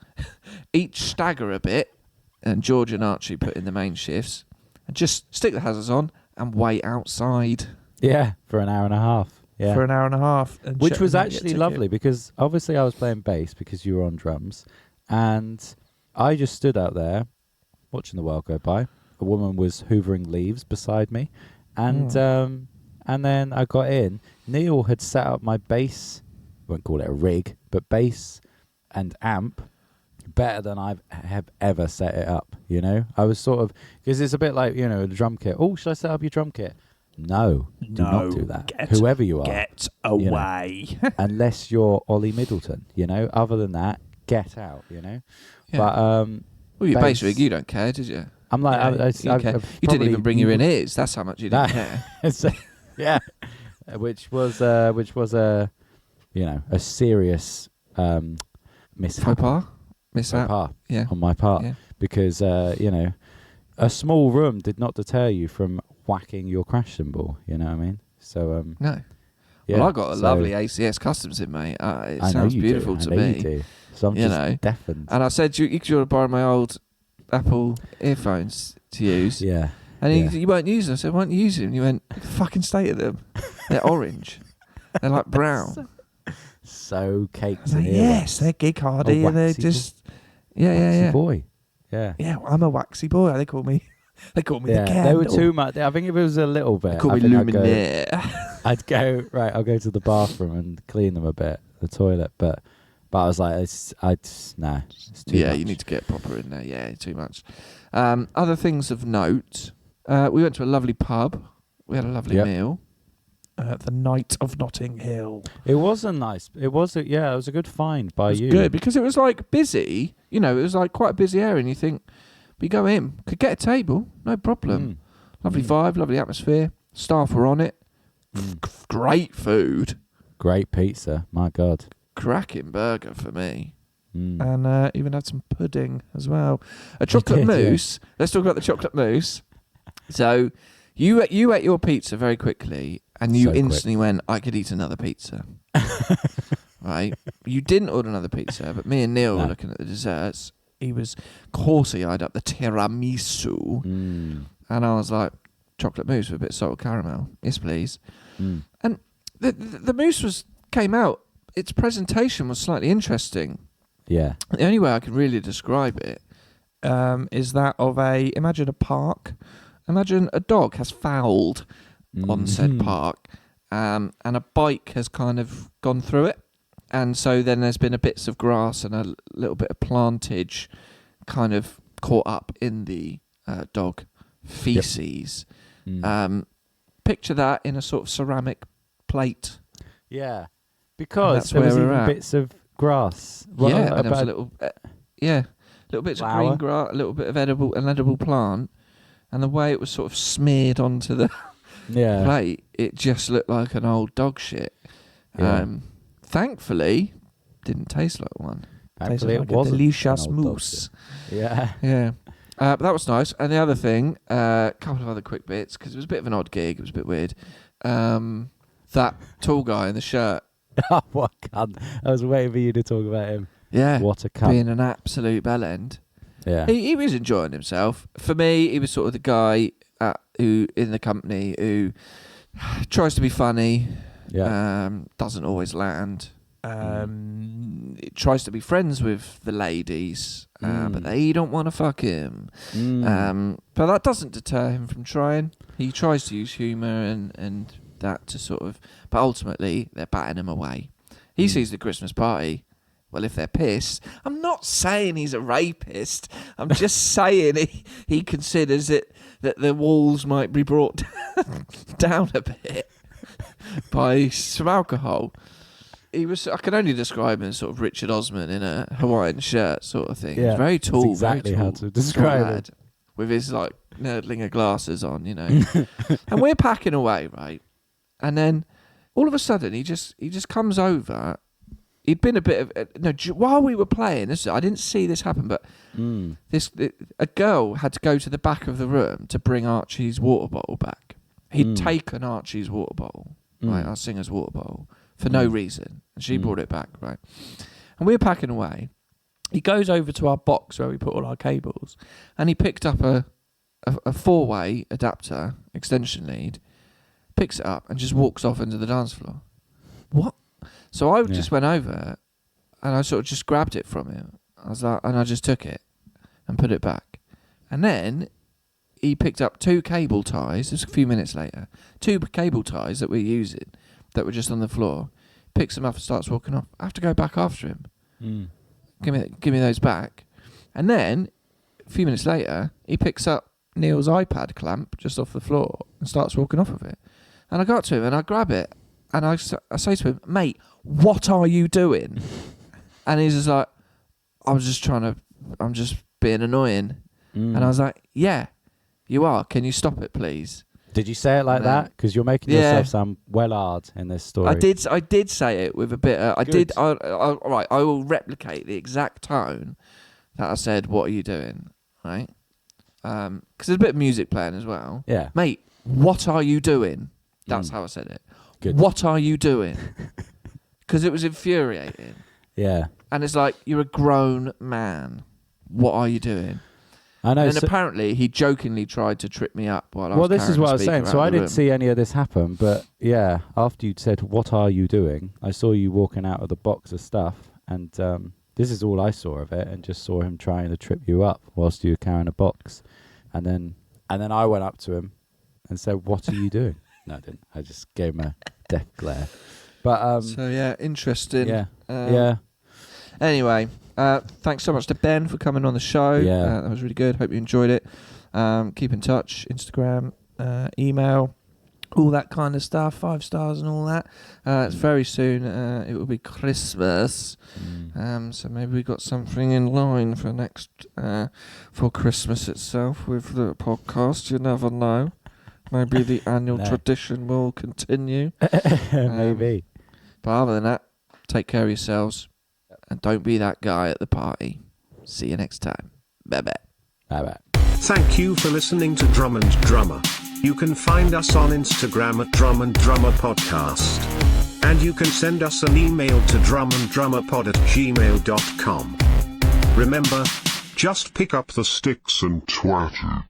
each stagger a bit, and George and Archie put in the main shifts, and just stick the hazards on and wait outside. Yeah, for an hour and a half. Yeah. For an hour and a half. Which was actually lovely because obviously I was playing bass because you were on drums, and I just stood out there watching the world go by. A woman was hoovering leaves beside me, and then I got in. Neil had set up my bass, I won't call it a rig, but bass and amp better than I have ever set it up, you know? I was sort of, because it's a bit like, you know, the drum kit. Oh, should I set up your drum kit? No, do not do that. Whoever you are. Get away. You know, unless you're Ollie Middleton, you know? Other than that, get out, you know? Yeah. But, well, your bass rig, you don't care, did you? I'm like, you didn't even bring your in-ears. That's how much you didn't care. Yeah. which was a, you know, a serious mishap. Mishap. On my part. Yeah. Because, you know, a small room did not deter you from whacking your crash cymbal, you know what I mean? So, no. Yeah, well, I got a lovely ACS Customs in, mate. It I sounds know you beautiful do. to I know me. You do. So I'm just deafened. And I said, you could borrow my old Apple earphones to use. Yeah. And you won't use them. I said, why won't you use them? And you went, fucking state of them. They're orange. They're like brown. So caked I was like, yes, they're gig hardy and they're just Yeah. boy. Yeah. Yeah, I'm a waxy boy. They call me the candle. They were too much. I think if it was a little bit, They call I me think Luminaire. I'd go right. I'll go to the bathroom and clean them a bit, the toilet. But I was like, it's too much. You need to get proper in there. Yeah, too much. Other things of note. We went to a lovely pub. We had a lovely meal. The Night of Notting Hill. It was a nice. It was a good find by you. Good because it was like busy. You know, it was like quite a busy area, and you think we go in, could get a table, no problem. Lovely vibe, lovely atmosphere. Staff were on it. Great food. Great pizza. My God. Cracking burger for me. Mm. And even had some pudding as well. A chocolate mousse. Yeah. Let's talk about the chocolate mousse. So you ate your pizza very quickly, and you instantly went, I could eat another pizza. Right? You didn't order another pizza, but me and Neil were looking at the desserts. He was corset-eyed up the tiramisu. And I was like, chocolate mousse with a bit of salted caramel. Yes, please. And the mousse came out. Its presentation was slightly interesting. Yeah. The only way I can really describe it is that of imagine a park. Imagine a dog has fouled on said park, and a bike has kind of gone through it. And so then there's been a bits of grass and a little bit of plantage kind of caught up in the dog feces. Yep. Picture that in a sort of ceramic plate. Yeah. Because there was even bits of grass. Well, yeah, and there was a little, little bits of green grass, a little bit of an edible plant, and the way it was sort of smeared onto the plate, it just looked like an old dog shit. Yeah. Thankfully, didn't taste like one. Thankfully, it was a delicious mousse. Yeah. But that was nice. And the other thing, a couple of other quick bits, because it was a bit of an odd gig. It was a bit weird. That tall guy in the shirt. Oh, what a cunt. I was waiting for you to talk about him. Yeah. What a cunt. Being an absolute bellend. Yeah. He was enjoying himself. For me, he was sort of the guy who in the company who tries to be funny, doesn't always land, tries to be friends with the ladies, but they don't want to fuck him. But that doesn't deter him from trying. He tries to use humour and that to sort of, but ultimately they're batting him away. He sees the Christmas party. Well, if they're pissed, I'm not saying he's a rapist. I'm just saying he considers it that the walls might be brought down a bit by some alcohol. I can only describe him as sort of Richard Osman in a Hawaiian shirt sort of thing. Yeah, very tall, that's exactly very tall, how to describe it. With his like nerdlinger glasses on, you know. And we're packing away, right? And then all of a sudden he just comes over. He'd been a bit of while we were playing. I didn't see this happen, but a girl had to go to the back of the room to bring Archie's water bottle back. He'd taken Archie's water bottle, right, our singer's water bottle, for no reason, and she brought it back, right. And we were packing away. He goes over to our box where we put all our cables, and he picked up a 4-way adapter extension lead, picks it up, and just walks off into the dance floor. What? So I just went over and I sort of just grabbed it from him. I was like, and I just took it and put it back. And then he picked up 2 cable ties. This was a few minutes later. 2 cable ties that we're using that were just on the floor. Picks them up and starts walking off. I have to go back after him. Give me those back. And then a few minutes later, he picks up Neil's iPad clamp just off the floor and starts walking off of it. And I got to him and I grab it. And I say to him, mate, what are you doing? And he's just like, I'm just being annoying. And I was like, yeah, you are. Can you stop it, please? Did you say it like that? Because you're making yourself sound well hard in this story. I did say it with a bit of, right, I will replicate the exact tone that I said, what are you doing? Right? Because there's a bit of music playing as well. Yeah. Mate, what are you doing? That's how I said it. Good. What are you doing? Because it was infuriating. Yeah. And it's like, you're a grown man. What are you doing? I know. And apparently he jokingly tried to trip me up while I was Well, this is what I was saying. So I didn't room. see any of this happen. But after you'd said, what are you doing? I saw you walking out of the box of stuff. And this is all I saw of it, and just saw him trying to trip you up whilst you were carrying a box. And then I went up to him and said, "What are you doing?" No, I didn't. I just gave him a death glare. But so yeah, interesting. Yeah. Yeah. Anyway, thanks so much to Ben for coming on the show. Yeah. That was really good. Hope you enjoyed it. Keep in touch, Instagram, email, all that kind of stuff, 5 stars and all that. It's very soon. It will be Christmas. So maybe we got something in line for next for Christmas itself with the podcast. You never know. Maybe the annual tradition will continue. Maybe. But other than that, take care of yourselves and don't be that guy at the party. See you next time. Bye-bye. Bye-bye. Thank you for listening to Drum and Drummer. You can find us on Instagram at Drum and Drummer Podcast. And you can send us an email to drumanddrummerpod@gmail.com. Remember, just pick up the sticks and twat it.